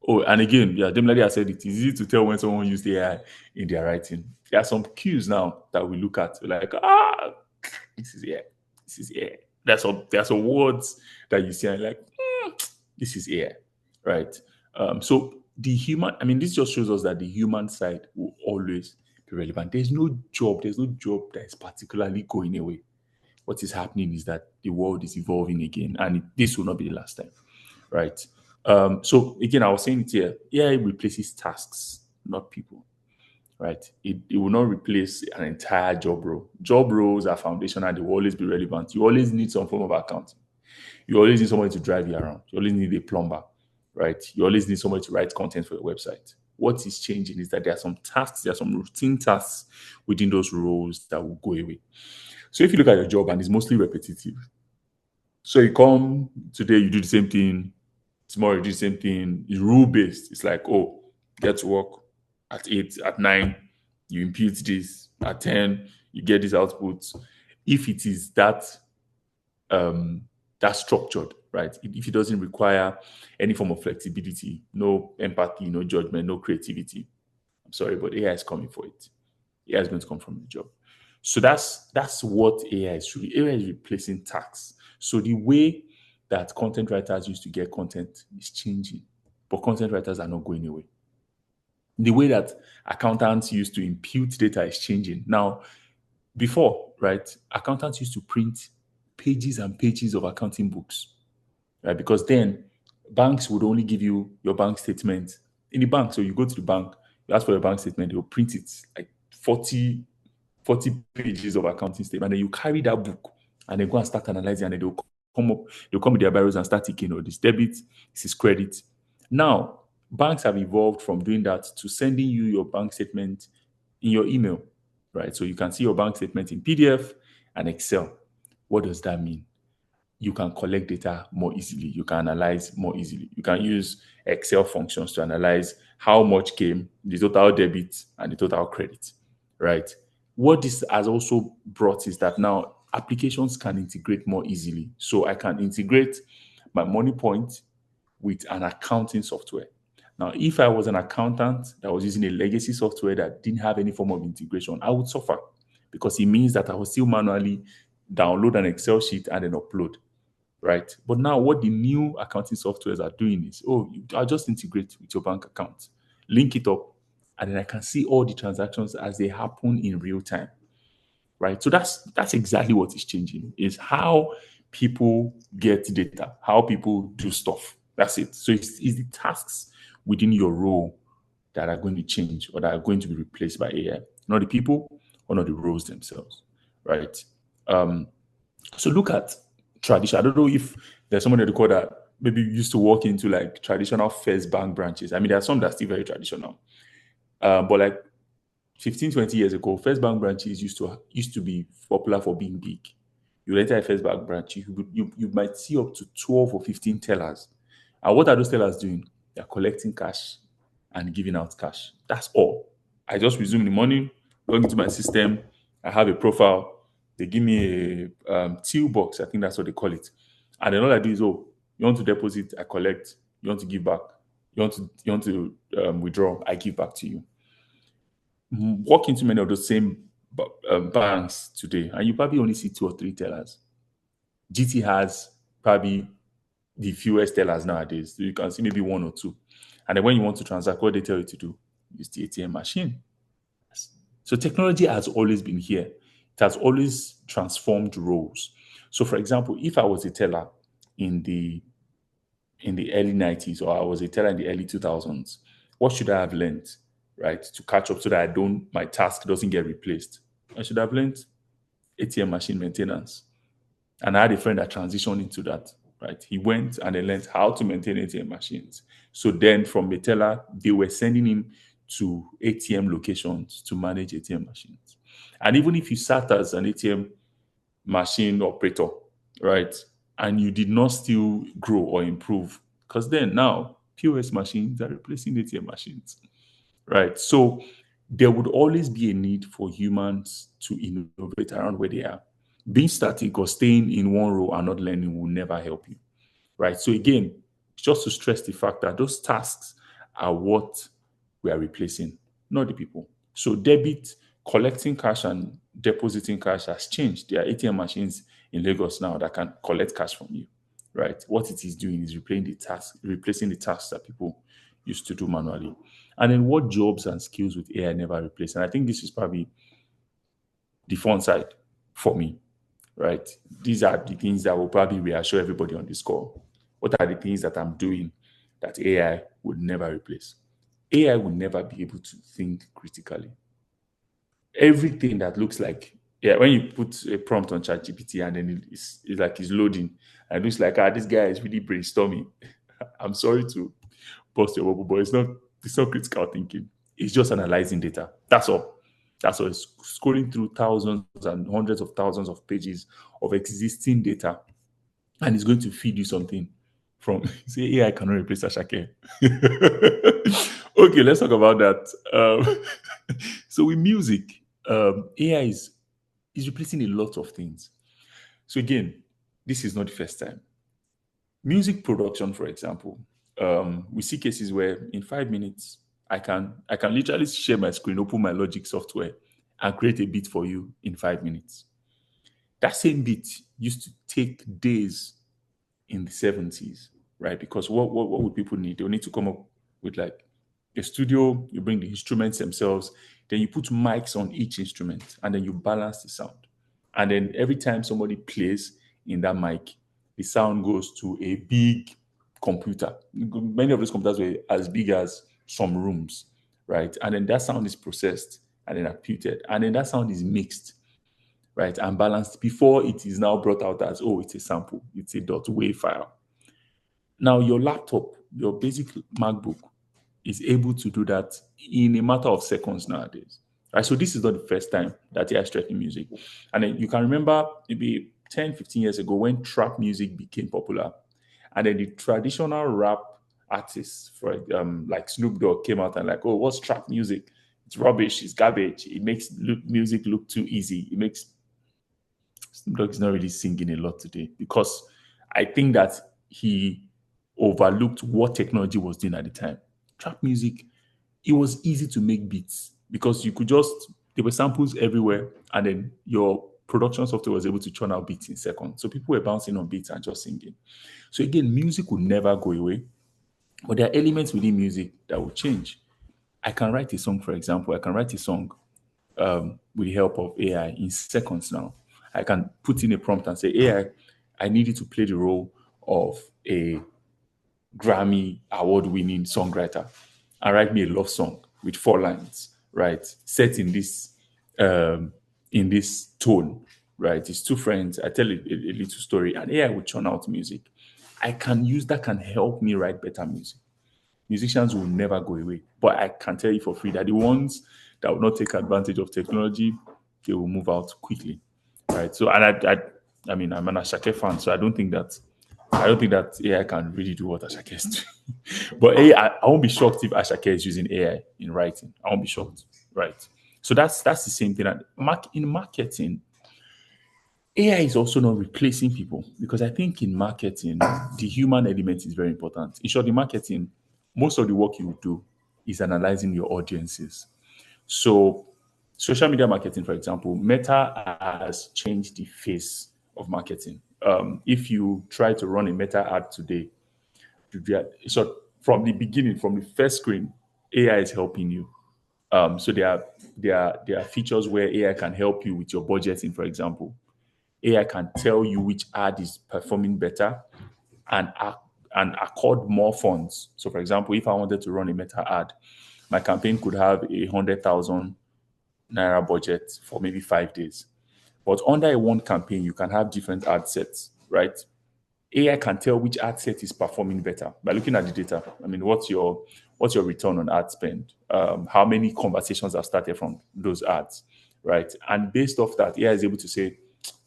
[SPEAKER 2] oh, and again, yeah, Demlady has said it is easy to tell when someone used AI in their writing. There are some cues now that we look at, we're like, this is AI, this is AI. There's some words that you see and like, this is AI, right? So the human, I mean, this just shows us that the human side will always be relevant. There's no job that is particularly going away. What is happening is that the world is evolving again, and this will not be the last time, right? So again, I was saying it here, AI replaces tasks, not people, right? It will not replace an entire job role. Job roles are foundational, they will always be relevant. You always need some form of accounting. You always need somebody to drive you around. You always need a plumber, right? You always need somebody to write content for your website. What is changing is that there are some tasks, there are some routine tasks within those roles that will go away. So if you look at your job and it's mostly repetitive, so you come today, you do the same thing, tomorrow you do the same thing, it's rule based. It's like, oh, get to work at 8, at 9, you impute this, at 10, you get this output. If it is um that structured, right? If it doesn't require any form of flexibility, no empathy, no judgment, no creativity, I'm sorry, but AI is coming for it. AI is going to come from the job. So that's what AI is really. AI is replacing tasks. So the way that content writers used to get content is changing, but content writers are not going away. The way that accountants used to impute data is changing. Now, before, right, accountants used to print pages and pages of accounting books, right? Because then banks would only give you your bank statement in the bank. So you go to the bank, you ask for your bank statement, they'll print it like 40 pages of accounting statement, and then you carry that book and then go and start analyzing, and then they'll come with their barrels and start taking, oh, this debit, this is credit. Now, banks have evolved from doing that to sending you your bank statement in your email, right? So you can see your bank statement in PDF and Excel. What does that mean? You can collect data more easily. You can analyze more easily. You can use Excel functions to analyze how much came, the total debit and the total credit, right? What this has also brought is that now applications can integrate more easily. So I can integrate my money point with an accounting software. Now, if I was an accountant that was using a legacy software that didn't have any form of integration, I would suffer because it means that I will still manually download an Excel sheet and then upload, right? But now what the new accounting softwares are doing is, I'll just integrate with your bank account, link it up, and then I can see all the transactions as they happen in real time, right? So that's exactly what is changing, is how people get data, how people do stuff. That's it. So it's the tasks within your role that are going to change or that are going to be replaced by AI, not the people or not the roles themselves, right? Um, so look at tradition. I don't know if there's someone that you call that maybe used to walk into like traditional first bank branches. I mean, there are some that are still very traditional. But like 15, 20 years ago, first bank branches used to be popular for being big. You enter a first bank branch, you might see up to 12 or 15 tellers. And what are those tellers doing? They're collecting cash and giving out cash. That's all. I just resume the money, log into my system. I have a profile. They give me a till box. I think that's what they call it. And then all I do is, you want to deposit, I collect. You want to give back. You want to withdraw, I give back to you. Walk into many of those same banks today, and you probably only see two or three tellers. GT has probably the fewest tellers nowadays. So you can see maybe one or two. And then when you want to transact, what they tell you to do is the ATM machine. So technology has always been here. It has always transformed roles. So for example, if I was a teller in the early 90s or I was a teller in the early 2000s, what should I have learned, right, to catch up so that my task doesn't get replaced? I should have learned ATM machine maintenance. And I had a friend that transitioned into that, right? He went and then learned how to maintain ATM machines. So then from a teller, they were sending him to ATM locations to manage ATM machines. And even if you sat as an ATM machine operator, right, and you did not still grow or improve, because then now POS machines are replacing ATM machines, right? So there would always be a need for humans to innovate around where they are. Being static or staying in one role and not learning will never help you, right? So again, just to stress the fact that those tasks are what we are replacing, not the people. So debit, collecting cash and depositing cash has changed. There are ATM machines in Lagos now that can collect cash from you, right? What it is doing is replacing the tasks that people used to do manually. And then what jobs and skills with AI never replace? And I think this is probably the fun side for me, right? These are the things that will probably reassure everybody on this call. What are the things that I'm doing that AI would never replace? AI will never be able to think critically. Everything that looks like, yeah, when you put a prompt on ChatGPT and then it's like it's loading and it looks like, this guy is really brainstorming. I'm sorry to bust your bubble, but it's not critical thinking. It's just analyzing data. That's all. That's all. It's scrolling through thousands and hundreds of thousands of pages of existing data, and it's going to feed you something from say AI cannot replace Ashake. Okay, let's talk about that. So with music, AI is replacing a lot of things. So again, this is not the first time. Music production, for example, we see cases where in 5 minutes I can literally share my screen, open my Logic software, and create a beat for you in 5 minutes. That same beat used to take days in the 70s, right? Because what would people need? They'll need to come up with like a studio, you bring the instruments themselves, then you put mics on each instrument, and then you balance the sound. And then every time somebody plays in that mic, the sound goes to a big computer. Many of those computers were as big as some rooms, right? And then that sound is processed and then imputed. And then that sound is mixed, right? And balanced before it is now brought out as, it's a sample, it's a .wav file. Now, your laptop, your basic MacBook, is able to do that in a matter of seconds nowadays. Right? So this is not the first time that AI is tracking music. And then you can remember maybe 10, 15 years ago when trap music became popular. And then the traditional rap artists, for like Snoop Dogg, came out and like, what's trap music? It's rubbish, it's garbage. It makes music look too easy. It makes Snoop Dogg is not really singing a lot today because I think that he overlooked what technology was doing at the time. Trap music, it was easy to make beats because you could just, there were samples everywhere, and then your production software was able to churn out beats in seconds. So people were bouncing on beats and just singing. So again, music will never go away, but there are elements within music that will change. I can write a song, for example. I can write a song with the help of AI in seconds now. I can put in a prompt and say, I need you to play the role of a Grammy award winning songwriter and write me a love song with 4 lines, right? Set in this tone, right? It's two friends. I tell a little story, and AI will churn out music. I can use that, can help me write better music. Musicians will never go away, but I can tell you for free that the ones that will not take advantage of technology, they will move out quickly, right? So, and I mean, I'm an Ashake fan, so I don't think that AI can really do what Ashake is doing. But AI, I won't be shocked if Ashake is using AI in writing. I won't be shocked, right? So that's the same thing. And in marketing, AI is also not replacing people because I think in marketing, the human element is very important. In short, in marketing, most of the work you do is analyzing your audiences. So, social media marketing, for example, Meta has changed the face of marketing. If you try to run a Meta ad today, so from the beginning, from the first screen, AI is helping you. So there are features where AI can help you with your budgeting, for example. AI can tell you which ad is performing better and and accord more funds. So, for example, if I wanted to run a Meta ad, my campaign could have 100,000 naira budget for maybe 5 days. But under a one campaign, you can have different ad sets, right? AI can tell which ad set is performing better by looking at the data. I mean, what's your return on ad spend? How many conversations have started from those ads, right? And based off that, AI is able to say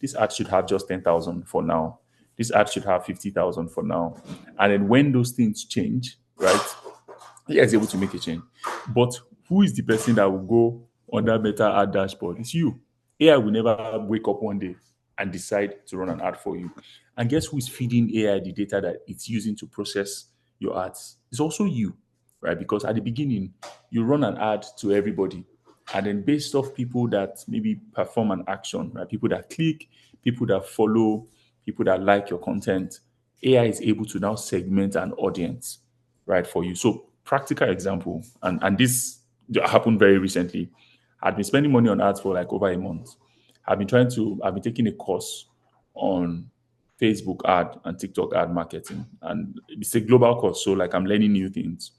[SPEAKER 2] this ad should have just 10,000 for now. This ad should have 50,000 for now. And then when those things change, right, AI is able to make a change. But who is the person that will go on that Meta ad dashboard? It's you. AI will never wake up one day and decide to run an ad for you. And guess who is feeding AI the data that it's using to process your ads? It's also you, right? Because at the beginning, you run an ad to everybody. And then based off people that maybe perform an action, right? People that click, people that follow, people that like your content, AI is able to now segment an audience, right, for you. So practical example, and this happened very recently. I'd been spending money on ads for like over a month. I've been taking a course on Facebook ad and TikTok ad marketing. And it's a global course. So like I'm learning new things.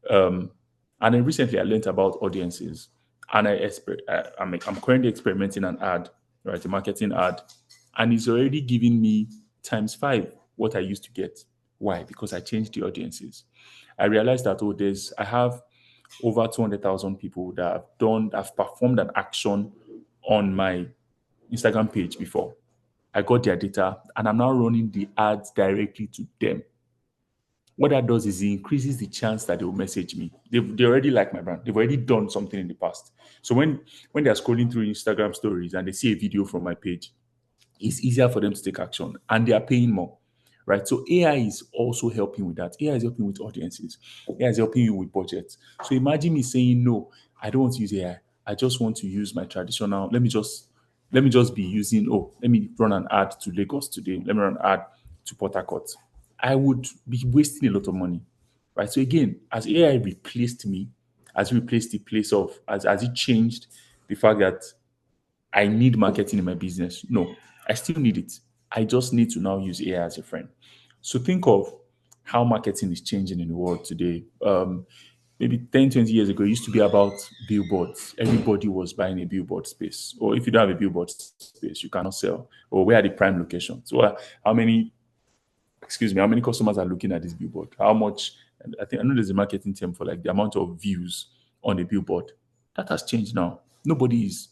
[SPEAKER 2] Um, and then recently I learned about audiences. And I'm currently experimenting an ad, right? A marketing ad. And it's already giving me times 5 what I used to get. Why? Because I changed the audiences. I realized that I have over 200,000 people have performed an action on my Instagram page before. I got their data and I'm now running the ads directly to them. What that does is it increases the chance that they will message me. They already like my brand. They've already done something in the past. So when they're scrolling through Instagram stories and they see a video from my page, it's easier for them to take action and they are paying more, right? So AI is also helping with that. AI is helping with audiences. AI is helping you with budgets. So imagine me saying, no, I don't want to use AI. I just want to use my traditional. Let me just be using, let me run an ad to Lagos today. Let me run an ad to Port Harcourt. I would be wasting a lot of money, right? So again, as AI replaced me, as it replaced the place of, as it changed the fact that I need marketing in my business. No, I still need it. I just need to now use AI as a friend. So think of how marketing is changing in the world today. Maybe 10, 20 years ago, it used to be about billboards. Everybody was buying a billboard space. Or if you don't have a billboard space, you cannot sell. Or where are the prime locations? So how many, how many customers are looking at this billboard? How much? I know there's a marketing term for like the amount of views on a billboard. That has changed now. Nobody's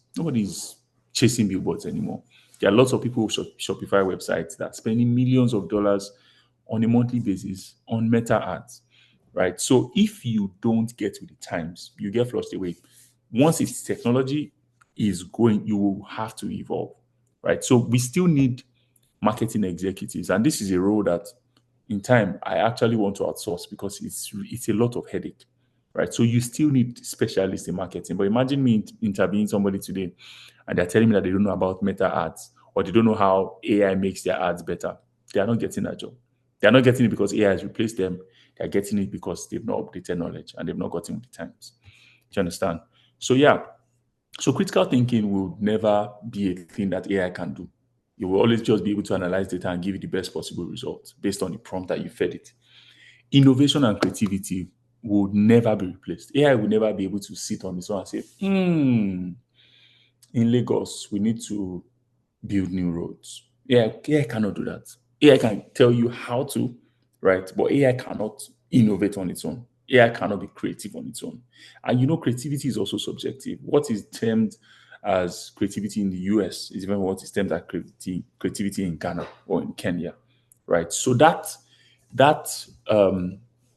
[SPEAKER 2] chasing billboards anymore. There are lots of people with Shopify websites that are spending millions of dollars on a monthly basis on Meta ads, right? So if you don't get with the times, you get flushed away. Once its technology is going, you will have to evolve, right? So we still need marketing executives, and this is a role that in time I actually want to outsource because it's a lot of headache, right? So you still need specialists in marketing. But imagine me interviewing somebody today and they're telling me that they don't know about meta ads or they don't know how AI makes their ads better. They are not getting that job. They are not getting it because AI has replaced them. They are getting it because they've not updated knowledge and they've not gotten with the times. Do you understand? So yeah, so critical thinking will never be a thing that AI can do. It will always just be able to analyze data and give you the best possible result based on the prompt that you fed it. Innovation and creativity would never be replaced. AI will never be able to sit on its own and say, in Lagos, we need to build new roads. AI cannot do that. AI can tell you how to, right? But AI cannot innovate on its own. AI cannot be creative on its own. And creativity is also subjective. What is termed as creativity in the US is even what is termed as creativity in Ghana or in Kenya, right? So that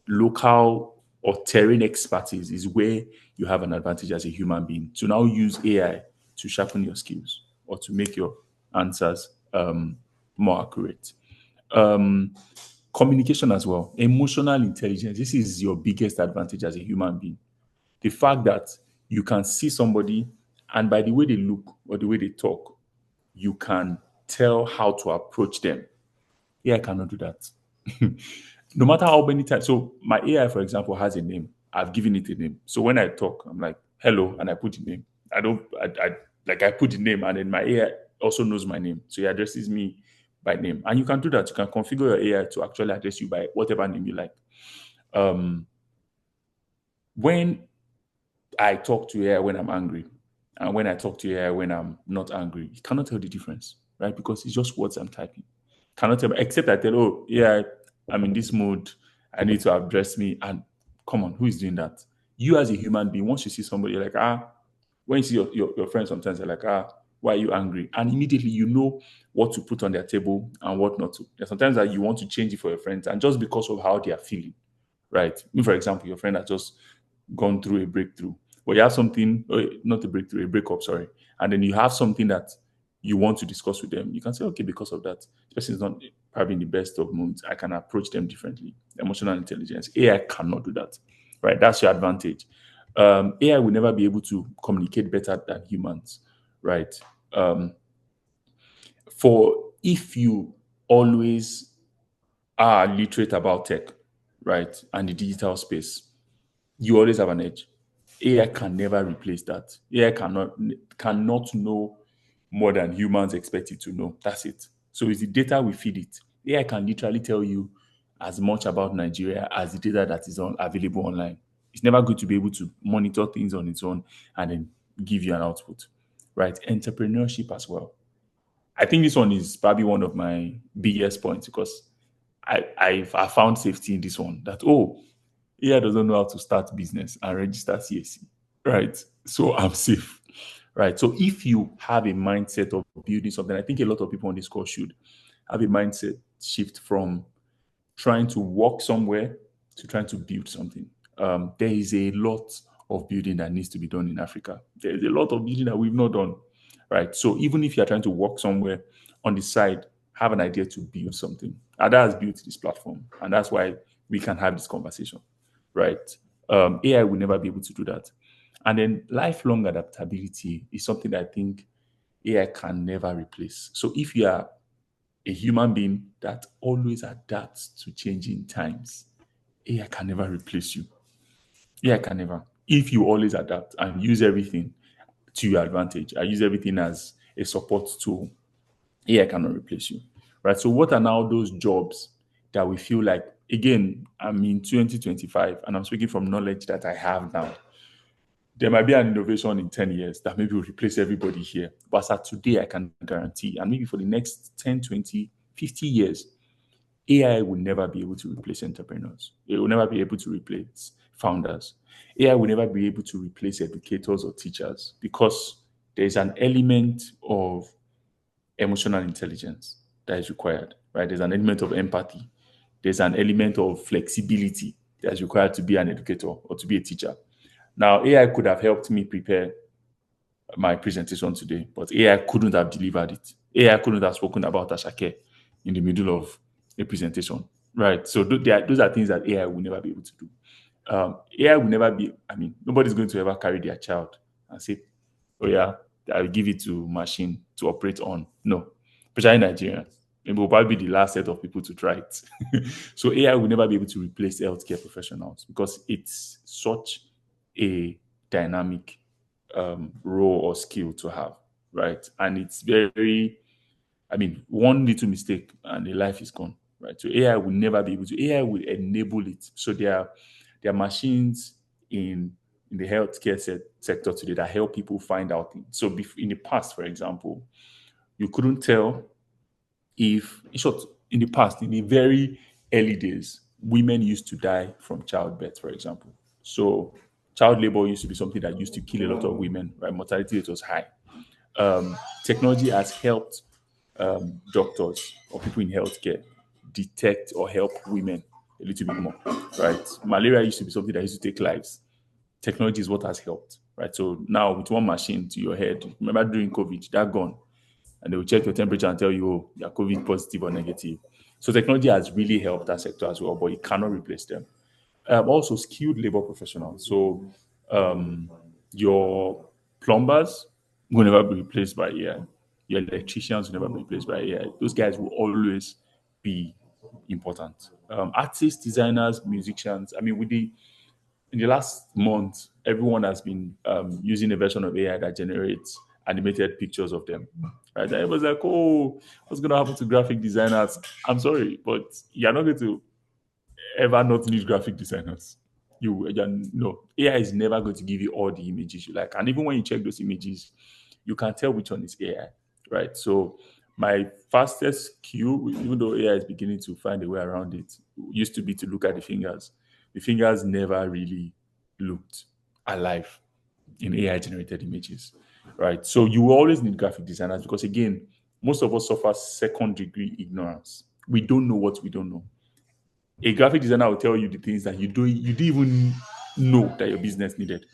[SPEAKER 2] local or terrain expertise is where you have an advantage as a human being to now use AI to sharpen your skills or to make your answers more accurate. Um, Communication as well, emotional intelligence. This is your biggest advantage as a human being. The fact that you can see somebody and by the way they look or the way they talk, you can tell how to approach them. AI cannot do that. No matter how many times. So my AI, for example, has a name. I've given it a name. So when I talk, I'm like, hello, and I put the name. I put the name, and then my AI also knows my name. So he addresses me by name. And you can do that. You can configure your AI to actually address you by whatever name you like. When I talk to AI when I'm angry, and when I talk to AI when I'm not angry, you cannot tell the difference, right? Because it's just words I'm typing. Cannot tell, except I tell, oh, yeah, I'm in this mood. I need to address me. And come on, who is doing that? You as a human being, once you see somebody, you're like, when you see your friends sometimes, they're like, why are you angry? And immediately you know what to put on their table and what not to. There's sometimes that you want to change it for your friends, and just because of how they are feeling, right? Me, for example, your friend has just gone through a breakthrough, but you have something, not a breakthrough, a breakup, sorry, and then you have something that you want to discuss with them. You can say, okay, because of that, the person is not probably in the best of moods. I can approach them differently. Emotional intelligence, AI cannot do that, right? That's your advantage. AI will never be able to communicate better than humans, right? For if you always are literate about tech, right, and the digital space, you always have an edge. AI can never replace that. AI cannot know more than humans expect it to know. That's it. So it's the data we feed it. AI can literally tell you as much about Nigeria as the data that is available online. It's never good to be able to monitor things on its own and then give you an output, right? Entrepreneurship as well. I think this one is probably one of my biggest points because I found safety in this one that, AI doesn't know how to start business and register CAC, right? So I'm safe, right? So if you have a mindset of building something, I think a lot of people on this call should have a mindset shift from trying to walk somewhere to trying to build something. There is a lot of building that needs to be done in Africa. There is a lot of building that we've not done, right? So even if you're trying to walk somewhere on the side, have an idea to build something. Ada has built this platform, and that's why we can have this conversation, right? AI will never be able to do that. And then lifelong adaptability is something that I think AI can never replace. So if you are a human being that always adapts to changing times, AI can never replace you. AI can never. If you always adapt and use everything to your advantage, I use everything as a support tool, AI cannot replace you. Right. So what are now those jobs that we feel like, again, I'm in 2025 and I'm speaking from knowledge that I have now. There might be an innovation in 10 years that maybe will replace everybody here. But as of today, I can guarantee, and maybe for the next 10, 20, 50 years, AI will never be able to replace entrepreneurs. It will never be able to replace founders. AI will never be able to replace educators or teachers because there's an element of emotional intelligence that is required, right? There's an element of empathy. There's an element of flexibility that is required to be an educator or to be a teacher. Now, AI could have helped me prepare my presentation today, but AI couldn't have delivered it. AI couldn't have spoken about Ashake in the middle of a presentation, right? So those are things that AI will never be able to do. AI will never be, I mean, nobody's going to ever carry their child and say, oh yeah, I'll give it to machine to operate on. No, especially Nigerians. It will probably be the last set of people to try it. So AI will never be able to replace healthcare professionals because it's such a dynamic role or skill to have, right? And it's very, I mean, one little mistake and the life is gone, right? So AI will never be able to. AI will enable it. So there are machines in the healthcare sector today that help people find out things. So in the past, for example, you couldn't tell if, in short, in the past, in the very early days, women used to die from childbirth, for example. So child labor used to be something that used to kill a lot of women, right? Mortality rate was high. Technology has helped doctors or people in healthcare detect or help women a little bit more, right? Malaria used to be something that used to take lives. Technology is what has helped, right? So now with one machine to your head, remember during COVID, that gone, and they will check your temperature and tell you, oh, you're COVID positive or negative. So technology has really helped that sector as well, but it cannot replace them. Also, skilled labor professionals. So your plumbers will never be replaced by AI. Your electricians will never be replaced by AI. Those guys will always be important. Artists, designers, musicians. I mean, in the last month, everyone has been using a version of AI that generates animated pictures of them. Right? And it was like, oh, what's going to happen to graphic designers? I'm sorry, but you're not going to ever not need graphic designers. No, AI is never going to give you all the images you like. And even when you check those images, you can tell which one is AI, right? So my fastest cue, even though AI is beginning to find a way around it, used to be to look at the fingers. The fingers never really looked alive in AI generated images, right? So you will always need graphic designers because again, most of us suffer second degree ignorance. We don't know what we don't know. A graphic designer will tell you the things that you didn't even know that your business needed,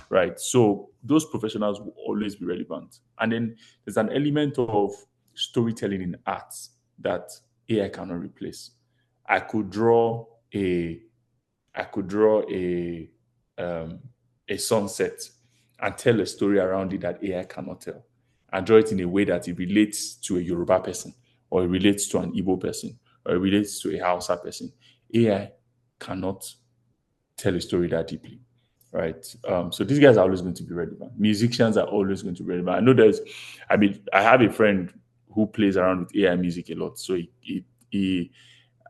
[SPEAKER 2] right? So those professionals will always be relevant. And then there's an element of storytelling in arts that AI cannot replace. I could draw a I could draw um, a sunset and tell a story around it that AI cannot tell, and draw it in a way that it relates to a Yoruba person, or it relates to an Igbo person, or it relates to a Hausa person. AI cannot tell a story that deeply, right? So these guys are always going to be relevant. Musicians are always going to be relevant. I mean, I have a friend who plays around with AI music a lot. So he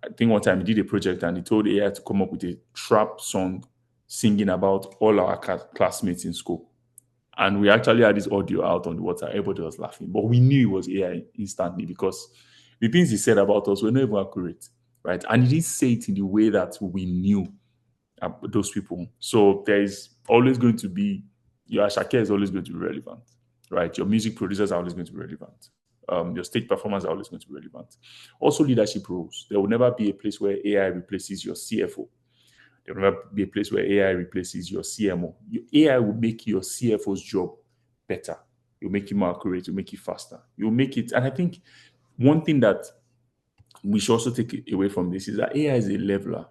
[SPEAKER 2] I think one time he did a project and he told AI to come up with a trap song singing about all our classmates in school. And we actually had this audio out on the WhatsApp. Everybody was laughing, but we knew it was AI instantly because the things he said about us were not even accurate, right? And he didn't say it in the way that we knew those people. So there is always going to be your Ashake is always going to be relevant, right? Your music producers are always going to be relevant. Your stage performers are always going to be relevant. Also, leadership roles. There will never be a place where AI replaces your CFO. There will never be a place where AI replaces your CMO. AI will make your CFO's job better. It will make it more accurate. It will make it faster. You will make it. And I think one thing that we should also take away from this is that AI is a leveler.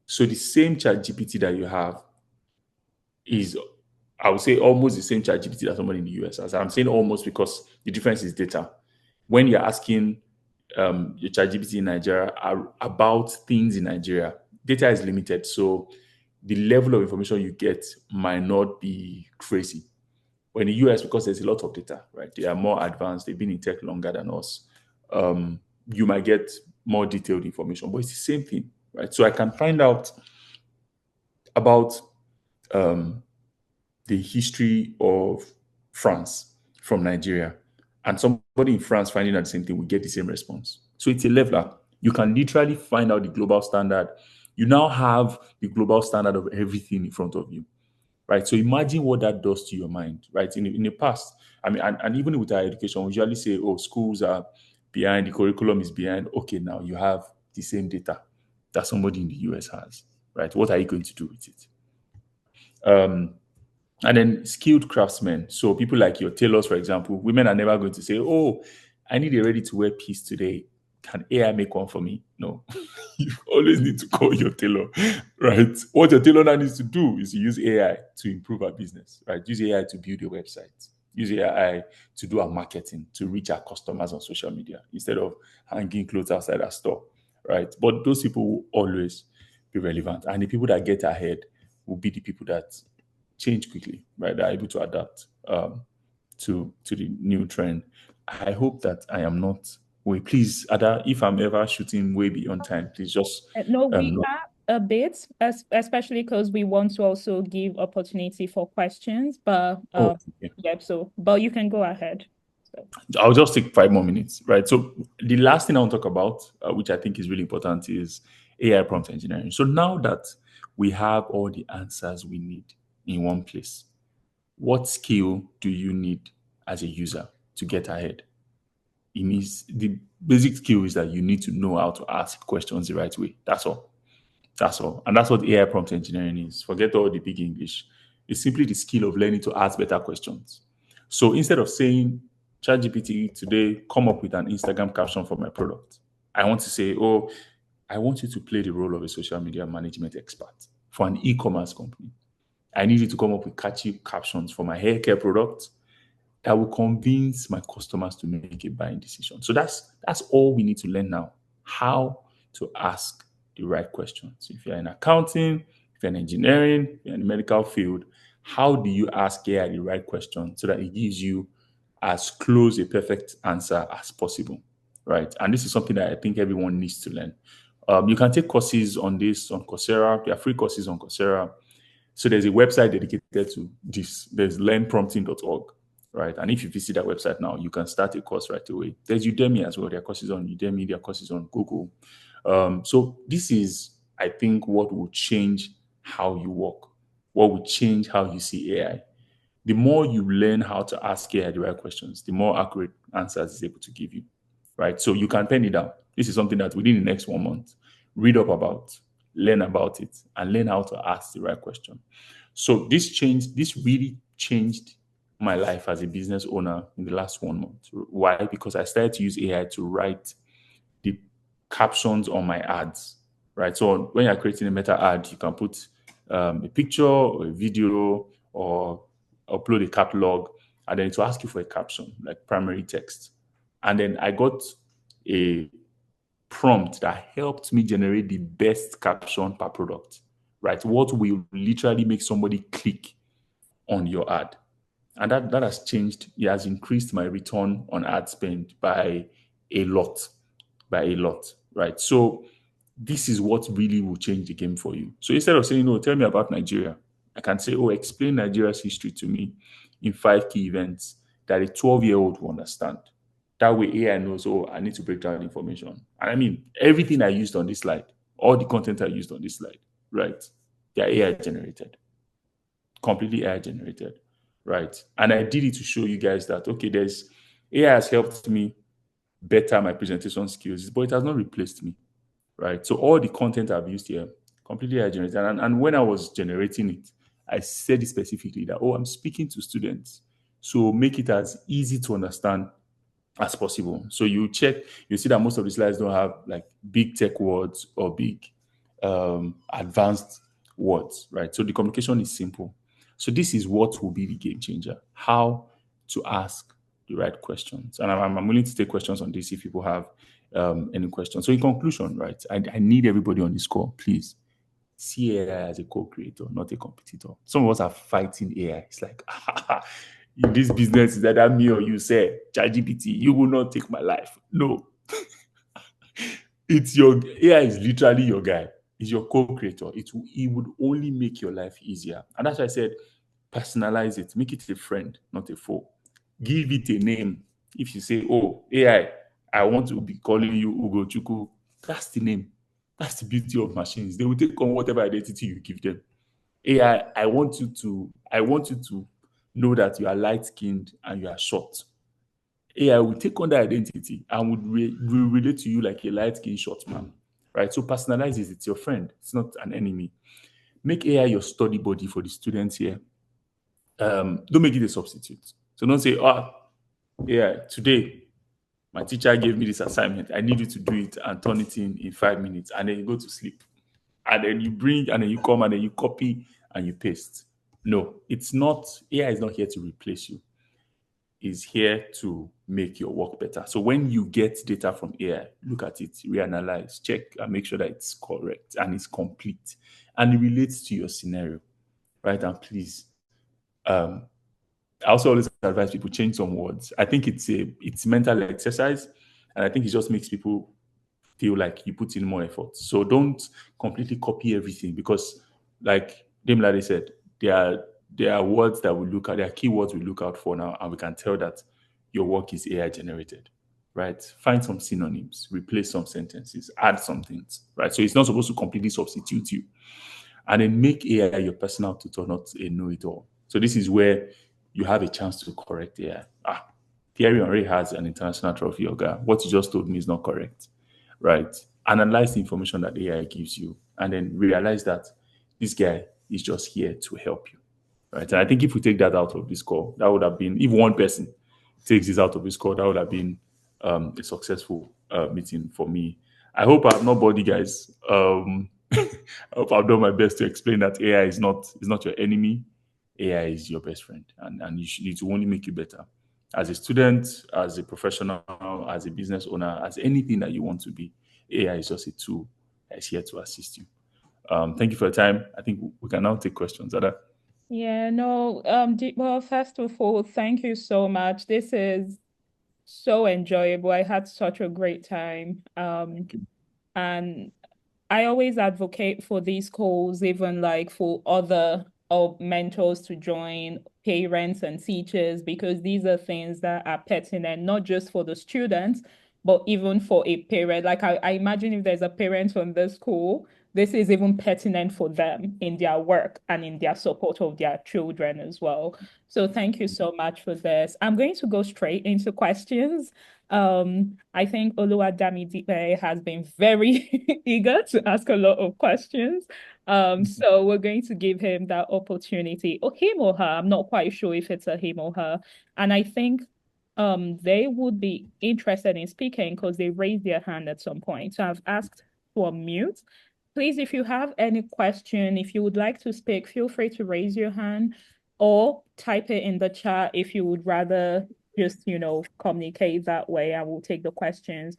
[SPEAKER 2] So the same chat GPT that you have is, I would say, almost the same chat GPT that somebody in the US has. I'm saying almost because the difference is data. When you're asking your chat GPT in Nigeria about things in Nigeria, data is limited. So the level of information you get might not be crazy. But in the US, because there's a lot of data, right? They are more advanced. They've been in tech longer than us. You might get more detailed information, but it's the same thing, right? So I can find out about um, the history of France from Nigeria, and somebody in France finding out the same thing will get the same response. So it's a leveler. You can literally find out the global standard. You now have the global standard of everything in front of you, right? So imagine what that does to your mind, right? In the past, I mean, and even with our education, we usually say, oh, schools are behind, the curriculum is behind. Okay, now you have the same data that somebody in the US has, right? What are you going to do with it? Um, and then skilled craftsmen. So people like your tailors, for example, women are never going to say, oh, I need a ready-to-wear piece today. Can AI make one for me? No. You always need to call your tailor, right? What your tailor now needs to do is to use AI to improve our business, right? Use AI to build your website. Use AI to do our marketing, to reach our customers on social media instead of hanging clothes outside our store, right? But those people will always be relevant. And the people that get ahead will be the people that change quickly, right? They're able to adapt to the new trend. I hope that I am not. Wait, please, Ada, if I'm ever shooting way beyond time, please just
[SPEAKER 1] No, we
[SPEAKER 2] no.
[SPEAKER 1] are a bit, especially because we want to also give opportunity for questions. But
[SPEAKER 2] Oh, okay.
[SPEAKER 1] yeah, but you can go ahead. So.
[SPEAKER 2] I'll just take 5 more minutes, right? So the last thing I want to talk about, which I think is really important, is AI prompt engineering. So now that we have all the answers we need in one place, what skill do you need as a user to get ahead? It means the basic skill is that you need to know how to ask questions the right way. That's all. That's all. And that's what AI prompt engineering is. Forget all the big English. It's simply the skill of learning to ask better questions. So instead of saying, ChatGPT, today, come up with an Instagram caption for my product, I want to say, oh, I want you to play the role of a social media management expert for an e-commerce company. I need you to come up with catchy captions for my hair care product that will convince my customers to make a buying decision. So that's all we need to learn now. How to ask the right questions. If you're in accounting, if you're in engineering, if you're in the medical field, how do you ask AI the right question so that it gives you as close a perfect answer as possible, right? And this is something that I think everyone needs to learn. You can take courses on this on Coursera. There are free courses on Coursera. So there's a website dedicated to this. There's learnprompting.org, right? And if you visit that website now, you can start a course right away. There's Udemy as well. There are courses on Udemy. There are courses on Google. So this is, I think, what will change how you work, what will change how you see AI. The more you learn how to ask AI the right questions, the more accurate answers it's able to give you, right? So you can pen it down. This is something that within the next 1 month, read up about, learn about it, and learn how to ask the right question. So this really changed my life as a business owner in the last 1 month. Why? Because I started to use AI to write the captions on my ads, right? So when you're creating a meta ad, you can put a picture or a video or upload a catalog, and then it will ask you for a caption, like primary text. And then I got a prompt that helped me generate the best caption per product, right? What will literally make somebody click on your ad. And that has changed. It has increased my return on ad spend by a lot, right? So this is what really will change the game for you. So instead of saying, no, tell me about Nigeria, I can say, oh, explain Nigeria's history to me in 5 key events that a 12-year-old will understand. That way AI knows, oh, I need to break down information. And I mean, everything I used on this slide, all the content I used on this slide, right? They're AI generated, completely AI generated, right? And I did it to show you guys that, okay, AI has helped me better my presentation skills, but it has not replaced me, right? So all the content I've used here, completely AI generated. And when I was generating it, I said it specifically that, oh, I'm speaking to students. So make it as easy to understand as possible. So you check, you see that most of the slides don't have like big tech words or big advanced words, right? So the communication is simple. So this is what will be the game changer: how to ask the right questions. And I'm willing to take questions on this if people have any questions. So in conclusion, right, I need everybody on this call, please see AI as a co-creator, not a competitor. Some of us are fighting AI. It's like, in this business, is either me or you, say, ChatGPT, you will not take my life. No. It's your AI is literally your guy. It's your co-creator. It would only make your life easier. And that's why I said, personalize it. Make it a friend, not a foe. Give it a name. If you say, oh, I want to be calling you Ugo Chuku, that's the name. That's the beauty of machines. They will take on whatever identity you give them. AI, I want you to know that you are light-skinned and you are short. AI will take on that identity and will relate to you like a light-skinned short man, right? So personalize it. It's your friend. It's not an enemy. Make AI your study buddy for the students here. Don't make it a substitute. So don't say, yeah, today My teacher gave me this assignment. I need you to do it and turn it in 5 minutes, and then you go to sleep. And then you bring, and then you come, and then you copy and you paste. No, it's not. AI is not here to replace you. It's here to make your work better. So when you get data from AI, look at it, reanalyze, check, and make sure that it's correct and it's complete and it relates to your scenario, right? And please, I also always advise people change some words. I think it's mental exercise, and I think it just makes people feel like you put in more effort. So don't completely copy everything because, like Demlade said, there are words that we look at, there are keywords we look out for now, and we can tell that your work is AI generated, right? Find some synonyms, replace some sentences, add some things, right? So it's not supposed to completely substitute you. And then make AI your personal tutor, not a know-it-all. So this is where you have a chance to correct AI. Thierry already has an international trophy, Oga. What you just told me is not correct, right? Analyze the information that AI gives you and then realize that this guy is just here to help you, right? And I think if we take that out of this call, that would have been, if one person takes this out of this call, that would have been a successful meeting for me. I hope I've not bored you guys. I hope I've done my best to explain that AI is not your enemy. AI is your best friend, and it will only make you better as a student, as a professional, as a business owner, as anything that you want to be. AI is just a tool that's here to assist you. Thank you for your time. I think we can now take questions. Ada?
[SPEAKER 1] Yeah, no, well, first of all, thank you so much. This is so enjoyable. I had such a great time.
[SPEAKER 2] Thank you.
[SPEAKER 1] And I always advocate for these calls, even like for other mentors to join, parents and teachers, because these are things that are pertinent, not just for the students, but even for a parent. Like I imagine if there's a parent on this call, this is even pertinent for them in their work and in their support of their children as well. So thank you so much for this. I'm going to go straight into questions. I think Oluwadamidipe has been very eager to ask a lot of questions. So we're going to give him that opportunity, or him or her. I'm not quite sure if it's a him or her. And I think they would be interested in speaking because they raised their hand at some point. So I've asked to unmute. Please, if you have any question, if you would like to speak, feel free to raise your hand or type it in the chat if you would rather just, communicate that way. I will take the questions.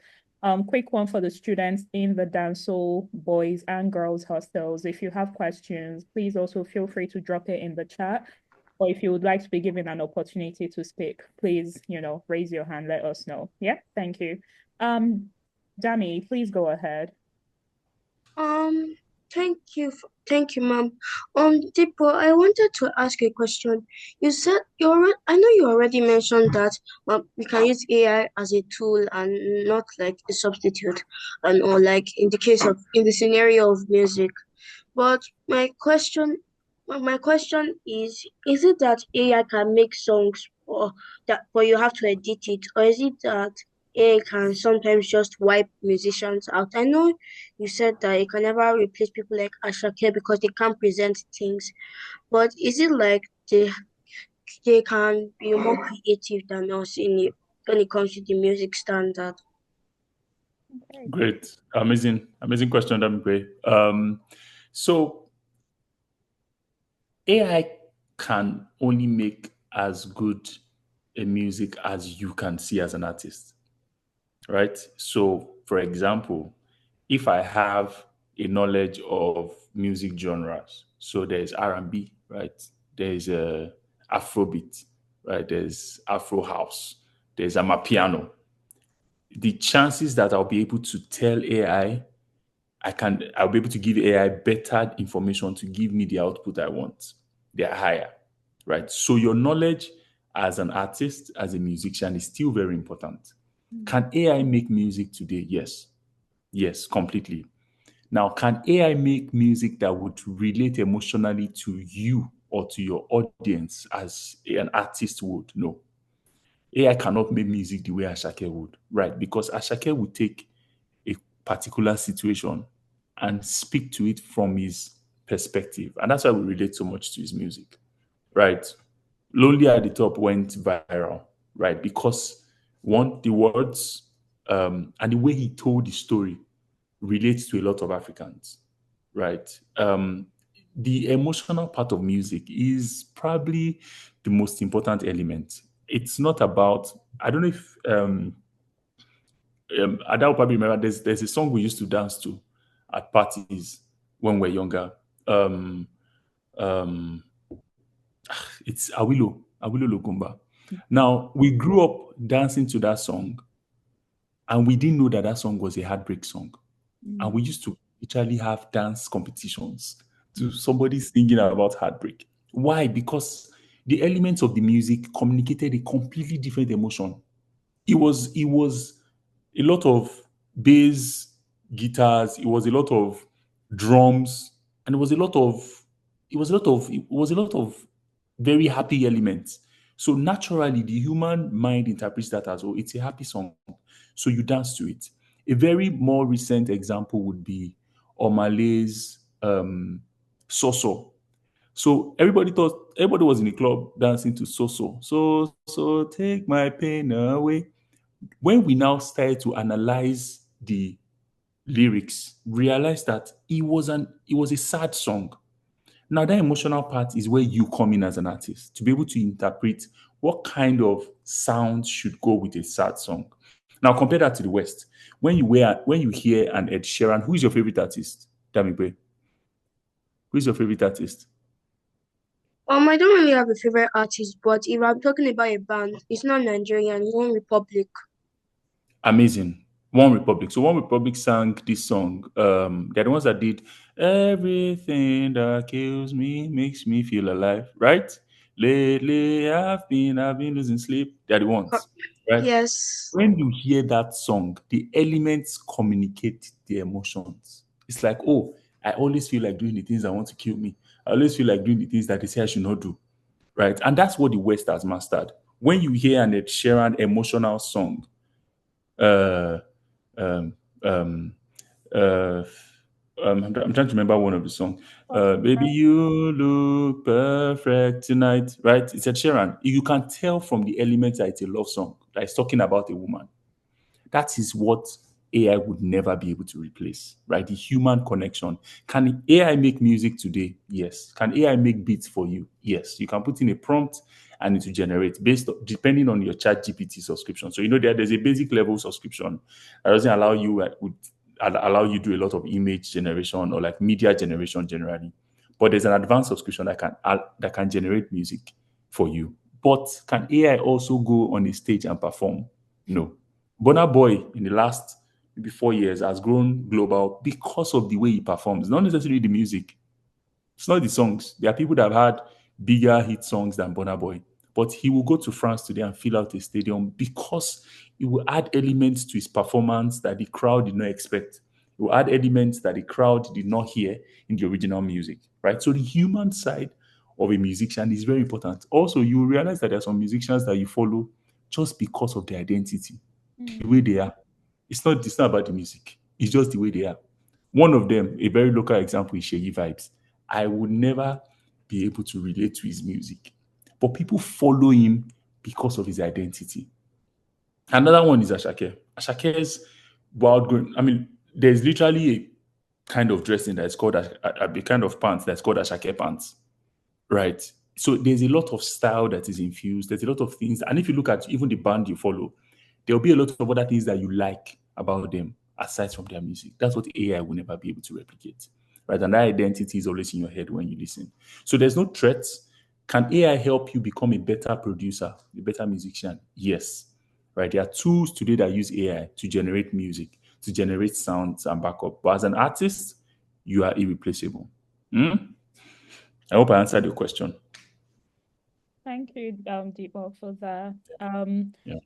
[SPEAKER 1] Quick one for the students in the Dancehall boys and girls hostels. If you have questions, please also feel free to drop it in the chat. Or if you would like to be given an opportunity to speak, please, raise your hand, let us know. Yeah, thank you. Dami, please go ahead.
[SPEAKER 3] Um, thank you, ma'am. Tipo, I wanted to ask a question. You said I know you already mentioned that we can use AI as a tool and not like a substitute, and or like in the scenario of music. But my question is it that AI can make songs or that, but you have to edit it, or is it that AI can sometimes just wipe musicians out? I know you said that it can never replace people like Ashake because they can't present things, but is it like they can be more creative than us in it when it comes to the music standard?
[SPEAKER 1] Okay.
[SPEAKER 2] Great. Amazing question. That's great. So AI can only make as good a music as you can see as an artist, right? So, for example, if I have a knowledge of music genres, so there's R&B, right? There's Afrobeat, right? There's Afro house, there's Amapiano. The chances that I'll be able to tell AI I'll be able to give AI better information to give me the output I want. They're higher, right? So your knowledge as an artist, as a musician is still very important. Can AI make music today? Yes. Yes, completely. Now, can AI make music that would relate emotionally to you or to your audience as an artist would? No. AI cannot make music the way Ashake would, right? Because Ashake would take a particular situation and speak to it from his perspective. And that's why we relate so much to his music, right? Lonely at the Top went viral, right? Because One, the words and the way he told the story relates to a lot of Africans, right? The emotional part of music is probably the most important element. It's not about, I don't know if Ada will probably remember, there's a song we used to dance to at parties when we're younger. Um, um, it's Awilo Logumba. Now, we grew up dancing to that song, and we didn't know that that song was a heartbreak song. And we used to literally have dance competitions to somebody singing about heartbreak. Why? Because the elements of the music communicated a completely different emotion. It was a lot of bass guitars, it was a lot of drums, and it was a lot of very happy elements. So naturally the human mind interprets that as, oh, it's a happy song, so you dance to it. A very more recent example would be Omalay's So. So everybody was in the club dancing to So take my pain away. When we now started to analyze the lyrics, realized that it was a sad song. Now that emotional part is where you come in as an artist to be able to interpret what kind of sound should go with a sad song. Now compare that to the West. When you hear an Ed Sheeran, who is your favorite artist? Damipe, who is your favorite artist?
[SPEAKER 3] I don't really have a favorite artist, but if I'm talking about a band, it's not Nigerian, it's One Republic.
[SPEAKER 2] Amazing. One Republic. So One Republic sang this song. They're the ones that did everything that kills me makes me feel alive, right? Lately I've been losing sleep. They're the
[SPEAKER 3] Uh,
[SPEAKER 2] ones, right?
[SPEAKER 3] Yes.
[SPEAKER 2] When you hear that song, the elements communicate the emotions. It's like, oh, I always feel like doing the things that want to kill me. I always feel like doing the things that they say I should not do, right? And that's what the West has mastered. When you hear an Ed Sheeran emotional song, uh, um, um, uh, I'm trying to remember one of the songs. Baby, you look perfect tonight, right? It's Ed Sheeran. You can tell from the elements that it's a love song, that it's talking about a woman. That is what AI would never be able to replace, right? The human connection. Can AI make music today? Yes. Can AI make beats for you? Yes. You can put in a prompt and it will generate depending on your chat GPT subscription. So there's a basic level subscription that doesn't allow you do a lot of image generation or like media generation generally. But there's an advanced subscription that can generate music for you. But can AI also go on a stage and perform? No. Burna Boy in the last maybe 4 years has grown global because of the way he performs, not necessarily the music. It's not the songs. There are people that have had bigger hit songs than Burna Boy, but he will go to France today and fill out a stadium because he will add elements to his performance that the crowd did not expect. He will add elements that the crowd did not hear in the original music, right? So the human side of a musician is very important. Also, you will realize that there are some musicians that you follow just because of their identity, the way they are. It's not about the music. It's just the way they are. One of them, a very local example, is Sheyi Vibes. I would never be able to relate to his music, but people follow him because of his identity. Another one is Ashake. Ashake's wild growing. I mean, there's literally a kind of dressing that's called a kind of pants that's called Ashake pants, right? So there's a lot of style that is infused. There's a lot of things, and if you look at even the band you follow, there'll be a lot of other things that you like about them aside from their music. That's what AI will never be able to replicate, right? And that identity is always in your head when you listen. So there's no threats. Can AI help you become a better producer, a better musician? Yes, right. There are tools today that use AI to generate music, to generate sounds and backup. But as an artist, you are irreplaceable. Hmm? I hope I answered your question.
[SPEAKER 1] Thank you, Deepa, for that.
[SPEAKER 2] Yeah.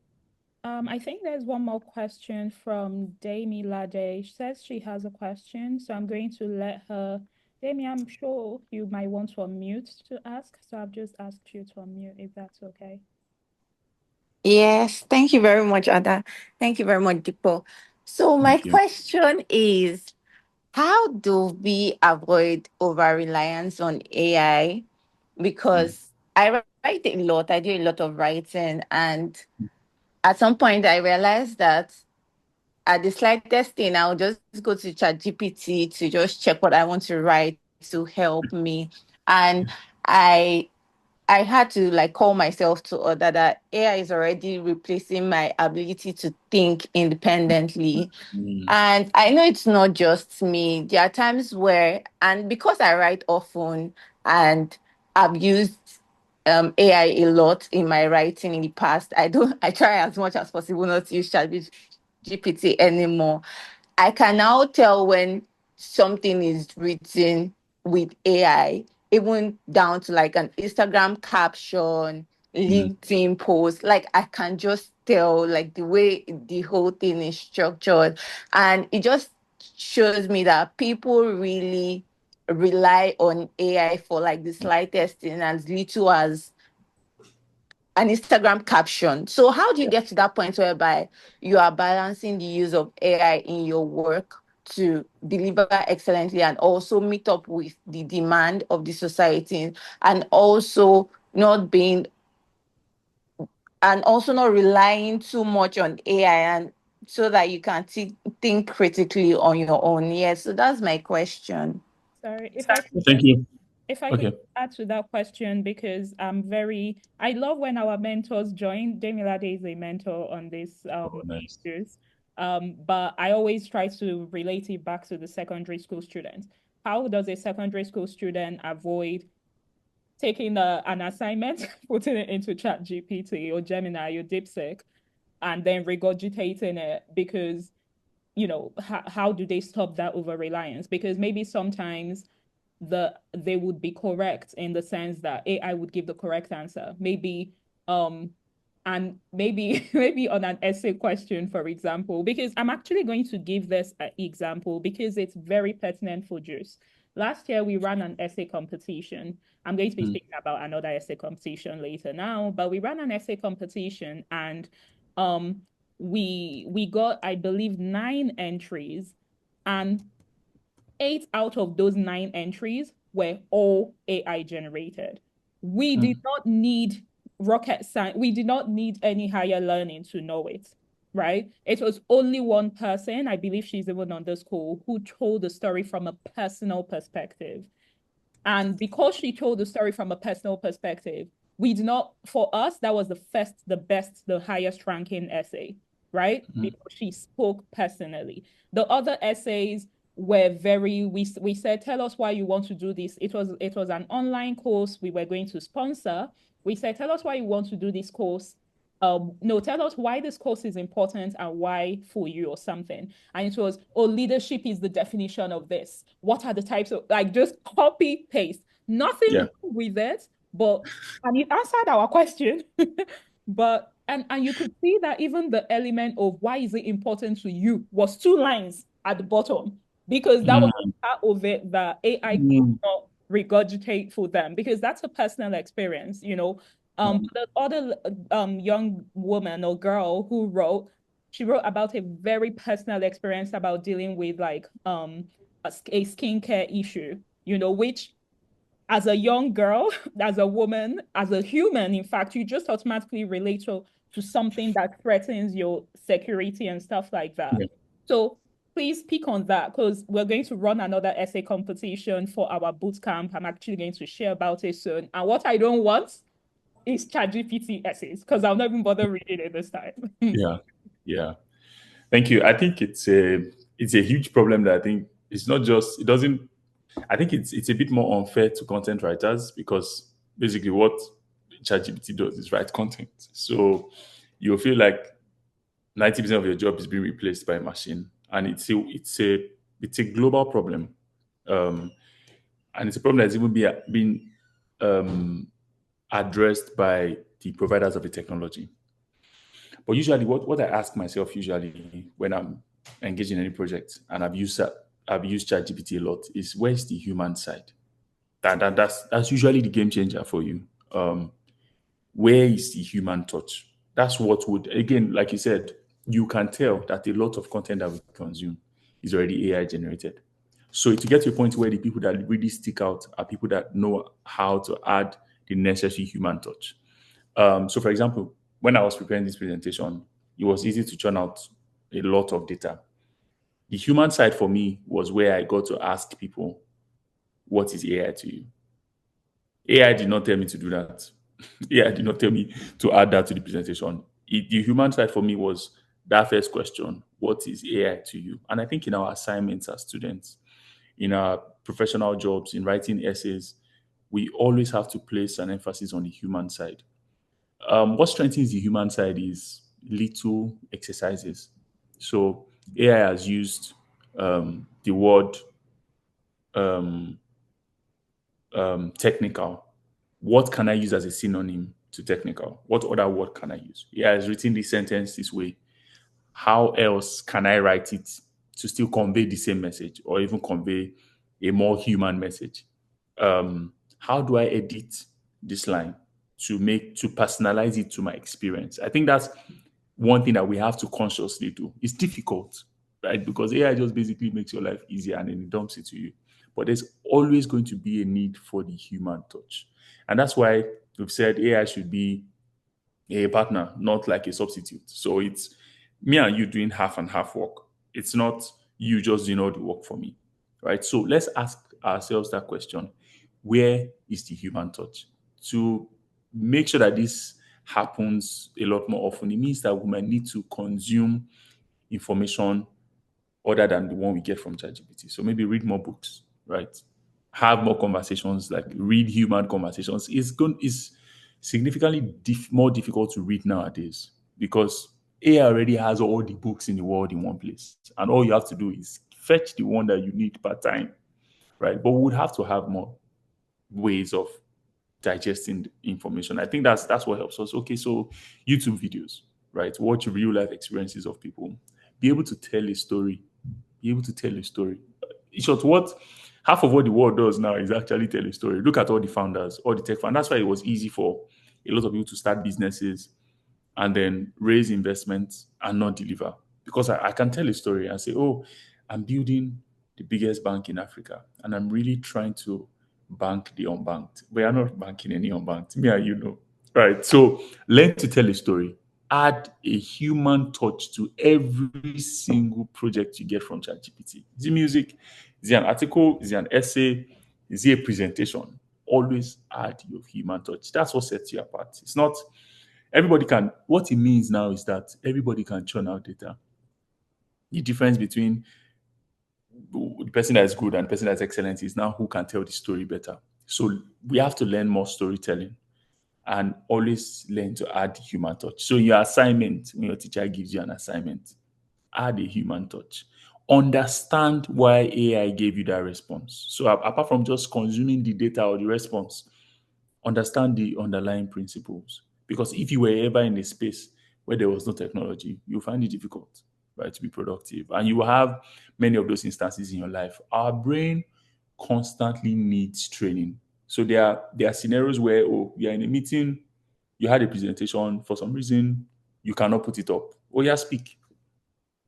[SPEAKER 1] I think there's one more question from Dami Lade. She says she has a question, so I'm going to let her. Dami, I'm sure you might want to unmute to ask, so I've just asked you to unmute if that's okay.
[SPEAKER 4] Yes, thank you very much, Ada. Thank you very much, Dipo. So my
[SPEAKER 2] Thank you.
[SPEAKER 4] question is, how do we avoid over reliance on AI?
[SPEAKER 2] Mm.
[SPEAKER 4] Because I write a lot, I do a lot of writing, and at some point I realized that at the slightest thing, I'll just go to ChatGPT to just check what I want to write to help me. And I I had to like call myself to order that AI is already replacing my ability to think independently.
[SPEAKER 2] Mm.
[SPEAKER 4] And I know it's not just me. There are times where, and because I write often and I've used AI a lot in my writing in the past, I try as much as possible not to use ChatGPT anymore. I can now tell when something is written with AI, even down to like an Instagram caption,
[SPEAKER 2] Mm.
[SPEAKER 4] LinkedIn post. Like I can just tell like the way the whole thing is structured. And it just shows me that people really rely on AI for like the slightest thing, as little as an Instagram caption. So how do you get to that point whereby you are balancing the use of AI in your work to deliver excellently and also meet up with the demand of the society, and also not being and also not relying too much on AI, and so that you can think critically on your own? Yes, so that's my question.
[SPEAKER 1] Sorry,
[SPEAKER 2] Thank you.
[SPEAKER 1] if I could
[SPEAKER 2] Okay.
[SPEAKER 1] add to that question, because I love when our mentors join. Demilade is a mentor on this
[SPEAKER 2] Oh, nice.
[SPEAKER 1] issues. But I always try to relate it back to the secondary school students. How does a secondary school student avoid taking an assignment, putting it into Chat GPT or Gemini or DeepSeek, and then regurgitating it? Because how do they stop that over reliance? Because maybe sometimes they would be correct in the sense that AI would give the correct answer. Maybe and maybe maybe on an essay question, for example, because I'm actually going to give this example because it's very pertinent for JuCE. Last year we ran an essay competition. I'm going to be
[SPEAKER 2] Mm.
[SPEAKER 1] speaking about another essay competition later now, but we ran an essay competition, and um we got, I believe, 9 entries, and 8 out of those 9 entries were all AI generated. We did
[SPEAKER 2] Mm.
[SPEAKER 1] not need rocket science. We did not need any higher learning to know it, right? It was only one person, I believe she's even on the school, who told the story from a personal perspective. And because she told the story from a personal perspective, we did not, for us, that was the first, the best, the highest ranking essay, right?
[SPEAKER 2] Mm.
[SPEAKER 1] Because she spoke personally. The other essays were very, we said, tell us why you want to do this. It was an online course we were going to sponsor. We said, tell us why you want to do this course. No, tell us why this course is important and why for you or something. And it was, oh, leadership is the definition of this. What are the types of, like, just copy paste, nothing
[SPEAKER 2] Yeah.
[SPEAKER 1] wrong with it, but, and it answered our question. But, and you could see that even the element of why is it important to you was 2 lines at the bottom, because that was
[SPEAKER 2] Mm.
[SPEAKER 1] part of it that AI could
[SPEAKER 2] Mm.
[SPEAKER 1] not regurgitate for them, because that's a personal experience.
[SPEAKER 2] Mm.
[SPEAKER 1] The other young woman or girl who wrote, she wrote about a very personal experience about dealing with like a skincare issue, which, as a young girl, as a woman, as a human, in fact, you just automatically relate to something that threatens your security and stuff like that.
[SPEAKER 2] Yeah.
[SPEAKER 1] So please speak on that, because we're going to run another essay competition for our boot camp. I'm actually going to share about it soon. And what I don't want is ChatGPT essays, because I'll not even bother reading it this time.
[SPEAKER 2] Yeah. Yeah. Thank you. I think it's a huge problem that I think it's not just it doesn't I think it's a bit more unfair to content writers because basically what ChatGPT does is write content. So you'll feel like 90% of your job is being replaced by a machine. And it's a global problem. Um, and it's a problem that's even been um, addressed by the providers of the technology. But usually, what I ask myself usually when I'm engaged in any project and I've used ChatGPT a lot is where's the human side? That's usually the game changer for you. Where is the human touch? That's what would, again, like you said, you can tell that a lot of content that we consume is already AI generated. So to get to a point where the people that really stick out are people that know how to add the necessary human touch. So, for example, when I was preparing this presentation, it was easy to churn out a lot of data. The human side for me was where I got to ask people, what is AI to you? AI did not tell me to do that. AI did not tell me to add that to the presentation. The human side for me was that first question, what is AI to you? And I think in our assignments as students, in our professional jobs, in writing essays, we always have to place an emphasis on the human side. What strengthens the human side is little exercises. So AI has used the word um, technical. What can I use as a synonym to technical? What other word can I use? AI has written this sentence this way. How else can I write it to still convey the same message or even convey a more human message? How do I edit this line to personalize it to my experience? I think that's one thing that we have to consciously do. It's difficult, right? Because AI just basically makes your life easier and then it dumps it to you. But there's always going to be a need for the human touch. And that's why we've said AI should be a partner, not like a substitute. So it's me and you doing half and half work. It's not you just doing all the work for me, right? So let's ask ourselves that question: where is the human touch? To make sure that this happens a lot more often, it means that we might need to consume information other than the one we get from ChatGPT. So maybe read more books, right? Have more conversations, like read human conversations. Is significantly more difficult to read nowadays because AI already has all the books in the world in one place, and all you have to do is fetch the one that you need per time, right? But we would have to have more ways of digesting the information. I think that's what helps us. Okay, so YouTube videos, right? Watch real life experiences of people. Be able to tell a story. Be able to tell a story. In short, what half of what the world does now is actually tell a story. Look at all the founders, all the tech founders. That's why it was easy for a lot of people to start businesses and then raise investments and not deliver. Because I can tell a story and say, oh, I'm building the biggest bank in Africa and I'm really trying to bank the unbanked. We are not banking any unbanked. Me and you know. Right. So learn to tell a story. Add a human touch to every single project you get from ChatGPT. Is it music? Is it an article? Is it an essay? Is it a presentation? Always add your human touch. That's what sets you apart. It's not everybody can. What it means now is that everybody can churn out data. The difference between the person that is good and the person that's excellent is now who can tell the story better. So we have to learn more storytelling and always learn to add human touch. So your assignment, when your teacher gives you an assignment, add a human touch. Understand why AI gave you that response. So apart from just consuming the data or the response, understand the underlying principles. Because if you were ever in a space where there was no technology, you'll find it difficult, right, to be productive. And you will have many of those instances in your life. Our brain constantly needs training. So there are scenarios where, oh, you're in a meeting, you had a presentation, for some reason, you cannot put it up. Oh, yeah, speak.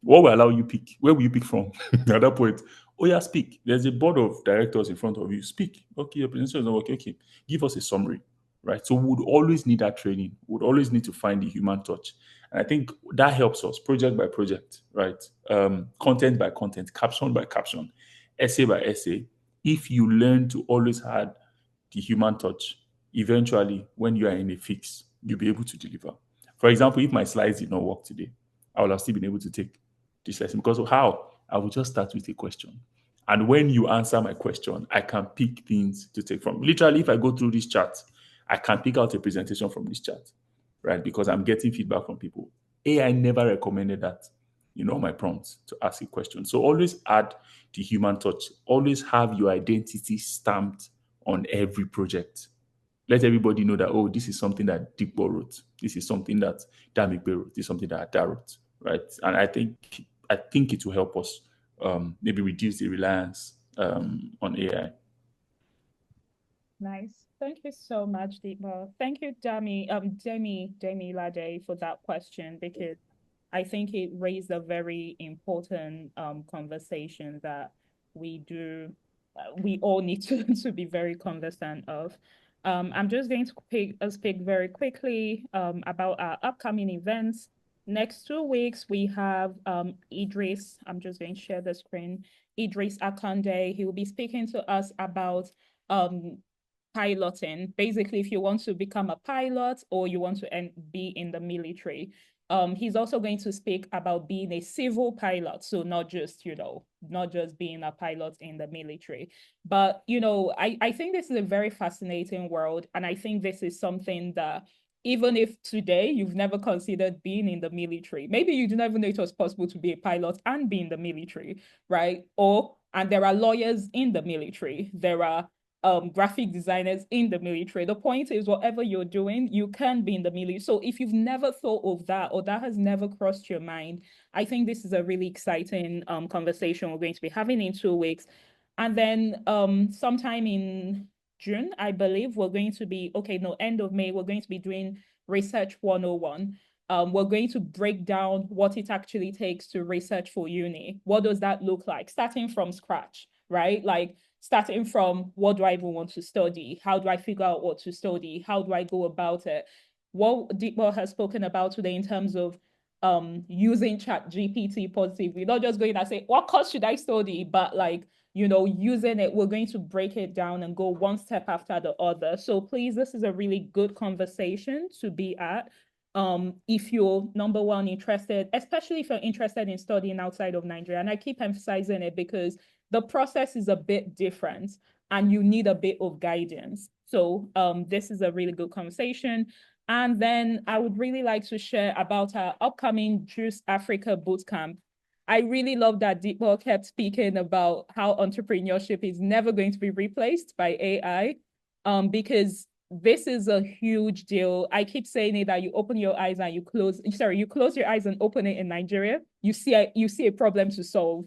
[SPEAKER 2] What will allow you pick? Where will you pick from? At that point, oh yeah, speak. There's a board of directors in front of you. Speak. Okay, your presentation is not working. Okay, give us a summary, right? So we would always need that training. We would always need to find the human touch, and I think that helps us project by project, right? Content by content, caption by caption, essay by essay. If you learn to always add the human touch, eventually, when you are in a fix, you'll be able to deliver. For example, if my slides did not work today, I would have still been able to take this lesson because of how I will just start with a question. And when you answer my question, I can pick things to take from. Literally, if I go through this chat, I can pick out a presentation from this chat, right? Because I'm getting feedback from people. AI never recommended that, my prompts to ask a question. So always add the human touch. Always have your identity stamped on every project. Let everybody know that, oh, this is something that Dikbo wrote. This is something that Damikbe wrote. This is something that Ada wrote, right? And I think it will help us maybe reduce the reliance on AI.
[SPEAKER 1] Nice. Thank you so much, Deepa. Thank you, Demi Lade, for that question, because I think it raised a very important conversation that we all need to be very conversant of. I'm just going to speak very quickly about our upcoming events. Next 2 weeks, we have Idris. I'm just going to share the screen. Idris Akande. He will be speaking to us about um, piloting. Basically, if you want to become a pilot or you want to be in the military. He's also going to speak about being a civil pilot. So not just, not just being a pilot in the military. But, I think this is a very fascinating world. And I think this is something that even if today you've never considered being in the military, maybe you didn't even know it was possible to be a pilot and be in the military, right? And there are lawyers in the military. There are graphic designers in the military. The point is, whatever you're doing, you can be in the military. So if you've never thought of that or that has never crossed your mind, I think this is a really exciting conversation we're going to be having in 2 weeks. And then sometime in June, I believe we're going to be, end of May, we're going to be doing Research 101. We're going to break down what it actually takes to research for uni. What does that look like? Starting from scratch, right? Like starting from what do I even want to study? How do I figure out what to study? How do I go about it? What Deepwell has spoken about today in terms of using ChatGPT positively, not just going and say, what course should I study? But like, using it, we're going to break it down and go one step after the other. So please, this is a really good conversation to be at. If you're number one interested, especially if you're interested in studying outside of Nigeria, and I keep emphasizing it because the process is a bit different and you need a bit of guidance. So this is a really good conversation. And then I would really like to share about our upcoming JuCE Africa Bootcamp. I really love that Deepwell kept speaking about how entrepreneurship is never going to be replaced by AI, because this is a huge deal. I keep saying it that you open your eyes and you close your eyes and open it in Nigeria, you see a problem to solve.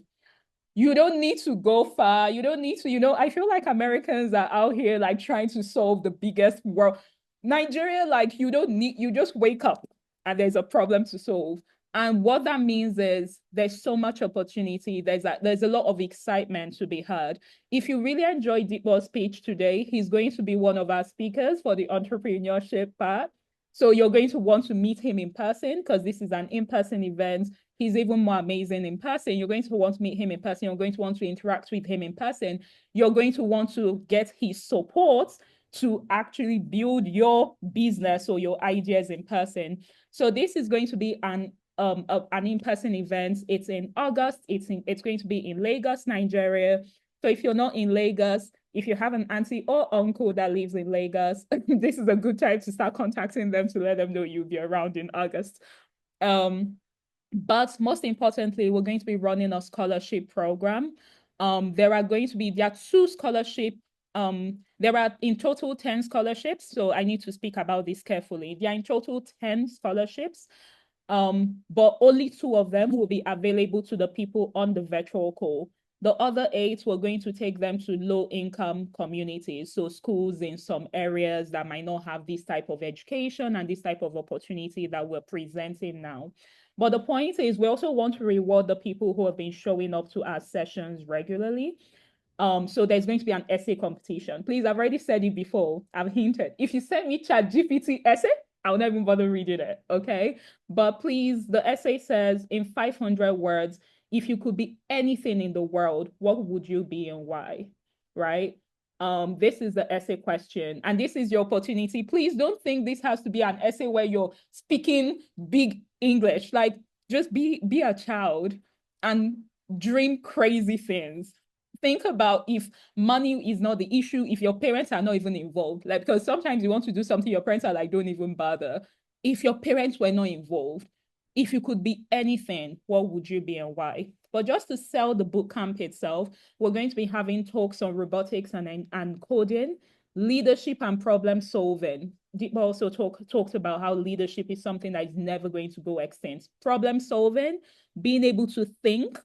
[SPEAKER 1] You don't need to go far. You don't need to, I feel like Americans are out here like trying to solve the biggest world. Nigeria, like you just wake up and there's a problem to solve. And what that means is there's so much opportunity. There's a lot of excitement to be heard. If you really enjoyed Deepwell's speech today, he's going to be one of our speakers for the entrepreneurship part. So you're going to want to meet him in person because this is an in-person event. He's even more amazing in person. You're going to want to meet him in person. You're going to want to interact with him in person. You're going to want to get his support to actually build your business or your ideas in person. So this is going to be an in-person event. It's in August. It's going to be in Lagos, Nigeria. So if you're not in Lagos, if you have an auntie or uncle that lives in Lagos, this is a good time to start contacting them to let them know you'll be around in August. But most importantly, we're going to be running a scholarship program. There are 2 scholarship. There are in total 10 scholarships. So I need to speak about this carefully. There are in total 10 scholarships. But only 2 of them will be available to the people on the virtual call. The other 8, we're going to take them to low-income communities, so schools in some areas that might not have this type of education and this type of opportunity that we're presenting now. But the point is, we also want to reward the people who have been showing up to our sessions regularly. So there's going to be an essay competition. Please, I've already said it before. I've hinted. If you send me ChatGPT essay, I'll never even bother reading it, okay? But please, the essay says in 500 words, if you could be anything in the world, what would you be and why, right? This is the essay question, and this is your opportunity. Please don't think this has to be an essay where you're speaking big English. Like, just be a child and dream crazy things. Think about if money is not the issue, if your parents are not even involved. Like, because sometimes you want to do something, your parents are like, don't even bother. If your parents were not involved, if you could be anything, what would you be and why? But just to sell the bootcamp itself, we're going to be having talks on robotics and coding, leadership and problem solving. Deepa also talked about how leadership is something that is never going to go extinct. Problem solving, being able to think,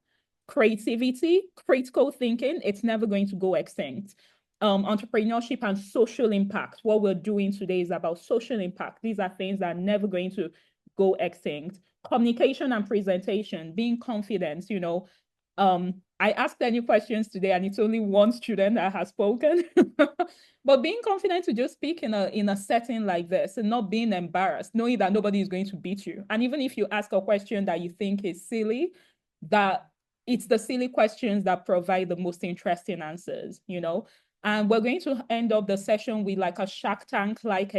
[SPEAKER 1] creativity, critical thinking, it's never going to go extinct. Entrepreneurship and social impact. What we're doing today is about social impact. These are things that are never going to go extinct. Communication and presentation, being confident, I asked any questions today and it's only one student that has spoken. But being confident to just speak in a setting like this and not being embarrassed, knowing that nobody is going to beat you. And even if you ask a question that you think is silly, that it's the silly questions that provide the most interesting answers, you know? And we're going to end up the session with like a Shark Tank like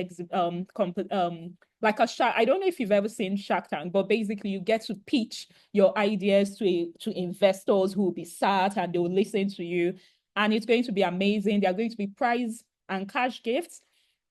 [SPEAKER 1] like a shark. I don't know if you've ever seen Shark Tank, but basically you get to pitch your ideas to investors who will be sat and they will listen to you. And it's going to be amazing. There are going to be prize and cash gifts.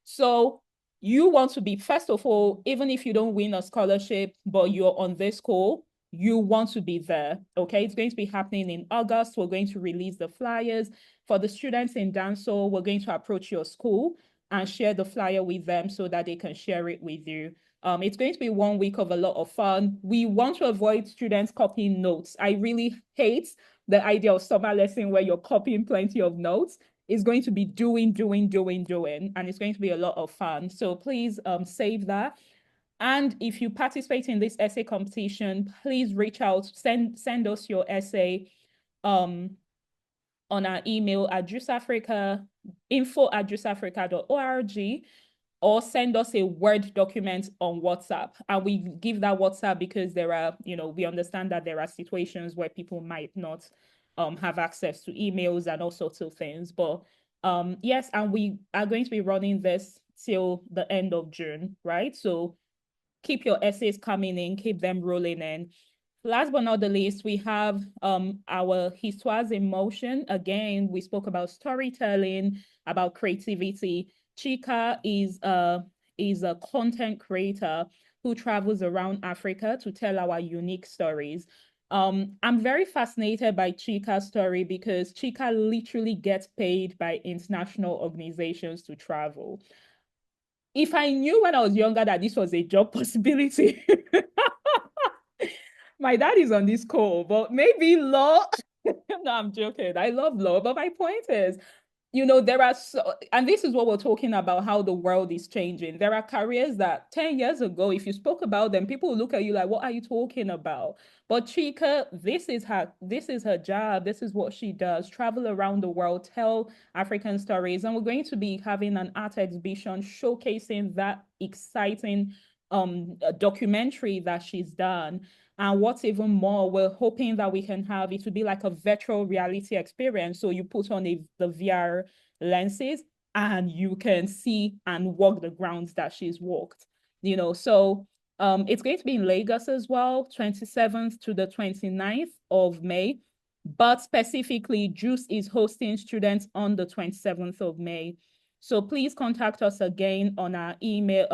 [SPEAKER 1] So you want to be, first of all, even if you don't win a scholarship, but you're on this call, you want to be there. Okay, it's going to be happening in August. We're going to release the flyers. For the students in Danso, we're going to approach your school and share the flyer with them so that they can share it with you. It's going to be 1 week of a lot of fun. We want to avoid students copying notes. I really hate the idea of summer lesson where you're copying plenty of notes. It's going to be doing, and it's going to be a lot of fun. So please save that. And if you participate in this essay competition, please reach out, send us your essay on our email at JuCE Africa, info@juiceafrica.org, or send us a Word document on WhatsApp. And we give that WhatsApp because there are, we understand that there are situations where people might not have access to emails and all sorts of things. But yes, and we are going to be running this till the end of June, right? So keep your essays coming in, keep them rolling in. Last but not the least, we have our Histoires in Motion. Again, we spoke about storytelling, about creativity. Chika is a content creator who travels around Africa to tell our unique stories. I'm very fascinated by Chika's story because Chika literally gets paid by international organizations to travel. If I knew when I was younger that this was a job possibility, my dad is on this call, but maybe law. No, I'm joking. I love law, but my point is, there are and this is what we're talking about, how the world is changing. There are careers that 10 years ago, if you spoke about them, people will look at you like, what are you talking about? But Chika, this is her job. This is what she does. Travel around the world, tell African stories. And we're going to be having an art exhibition showcasing that exciting documentary that she's done. And what's even more, we're hoping that we can have it to be like a virtual reality experience. So you put on the VR lenses and you can see and walk the grounds that she's walked, So it's going to be in Lagos as well, 27th to the 29th of May. But specifically, JuCE is hosting students on the 27th of May. So please contact us again on our email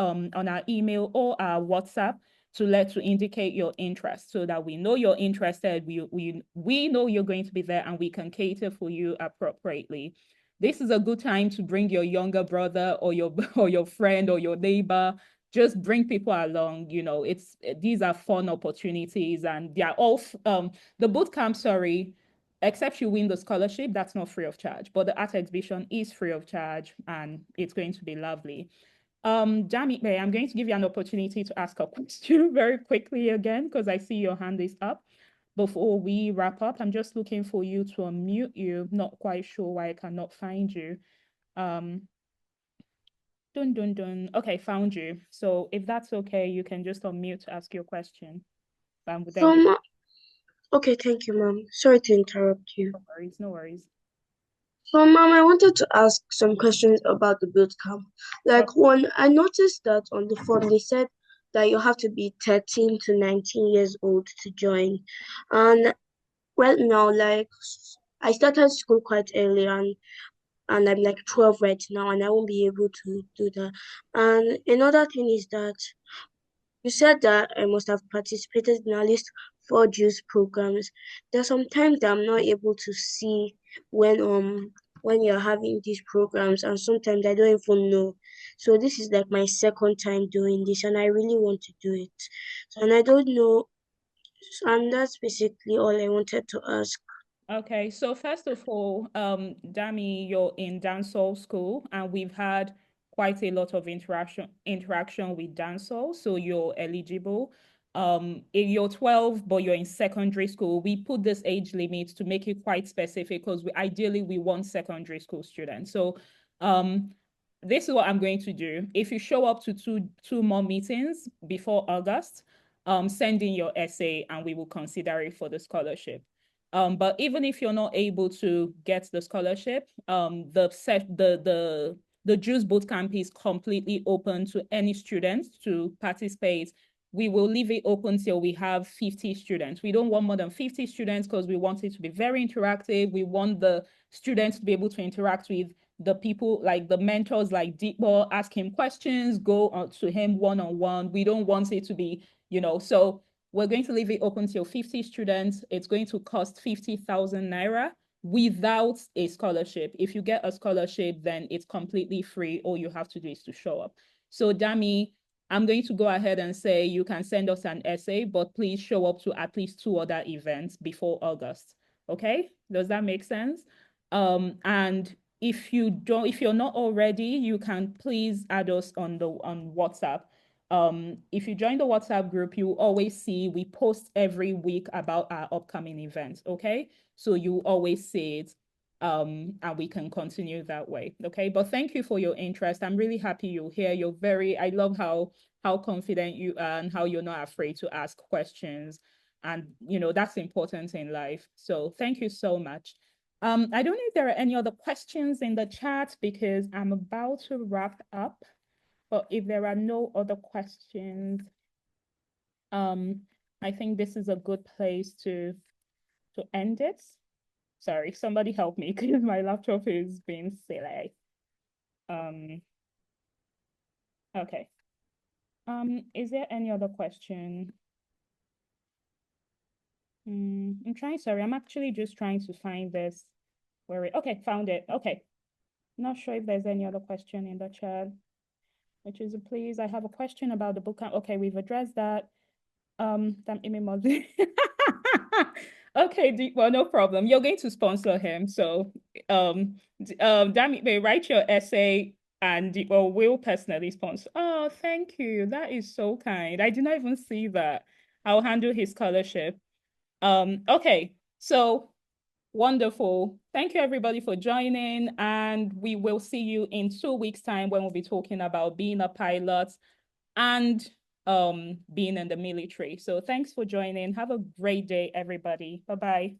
[SPEAKER 1] or our WhatsApp to indicate your interest so that we know you're interested. We know you're going to be there and we can cater for you appropriately. This is a good time to bring your younger brother or your friend or your neighbor. Just bring people along. These are fun opportunities and they are all the boot camp, except you win the scholarship, that's not free of charge. But the art exhibition is free of charge and it's going to be lovely. Jamie, I'm going to give you an opportunity to ask a question very quickly again, because I see your hand is up. Before we wrap up, I'm just looking for you to unmute you. Not quite sure why I cannot find you. Okay, found you. So if that's okay, you can just unmute to ask your question.
[SPEAKER 3] Okay, thank you, Mom. Sorry to interrupt you.
[SPEAKER 1] No worries.
[SPEAKER 3] So, Mom, I wanted to ask some questions about the boot camp. Like, one, I noticed that on the form they said that you have to be 13 to 19 years old to join. And right now, like, I started school quite early and I'm like 12 right now, and I won't be able to do that. And another thing is that you said that I must have participated in at least 4 JuCE programs. There's sometimes that I'm not able to see when you're having these programs, and sometimes I don't even know. So this is like my second time doing this, and I really want to do it. And I don't know, and that's basically all I wanted to ask.
[SPEAKER 1] Okay, so first of all, Dami, you're in dancehall school, and we've had quite a lot of interaction with dancehall, so you're eligible. if you're 12 but you're in secondary school, we put this age limit to make it quite specific because ideally we want secondary school students. So this is what I'm going to do. If you show up to two more meetings before August, send in your essay and we will consider it for the scholarship. But even if you're not able to get the scholarship, the JuCE Bootcamp is completely open to any students to participate. We will leave it open till we have 50 students. We don't want more than 50 students because we want it to be very interactive. We want the students to be able to interact with the people, like the mentors, like Deepball, ask him questions, go to him one-on-one. We don't want it to be, so we're going to leave it open till 50 students. It's going to cost 50,000 Naira without a scholarship. If you get a scholarship, then it's completely free. All you have to do is to show up. So Dami, I'm going to go ahead and say you can send us an essay, but please show up to at least 2 other events before August. Okay? Does that make sense? And if you're not already, you can please add us on WhatsApp. If you join the WhatsApp group, you always see we post every week about our upcoming events. Okay, so you always see it, and we can continue that way. Okay, but thank you for your interest. I'm really happy you're here. I love how confident you are and how you're not afraid to ask questions, and that's important in life. So thank you so much. I don't know if there are any other questions in the chat because I'm about to wrap up. But if there are no other questions, I think this is a good place to end it. Sorry, somebody help me because my laptop is being silly. Okay. Is there any other question? I'm actually just trying to find this. Okay, found it. Okay. Not sure if there's any other question in the chat. Which is please, I have a question about the book. Okay, we've addressed that. Damn Imi Okay, well, no problem. You're going to sponsor him. So damn it, write your essay and will personally sponsor. Oh, thank you. That is so kind. I did not even see that. I'll handle his scholarship. Okay, so wonderful. Thank you everybody for joining, and we will see you in 2 weeks' time when we'll be talking about being a pilot and being in the military. So thanks for joining. Have a great day, everybody. Bye-bye.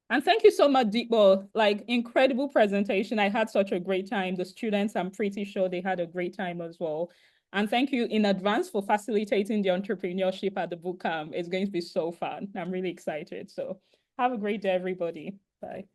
[SPEAKER 1] And thank you so much, Deepo. Like, incredible presentation. I had such a great time. The students, I'm pretty sure they had a great time as well. And thank you in advance for facilitating the entrepreneurship at the bootcamp. It's going to be so fun. I'm really excited. So have a great day, everybody. Bye.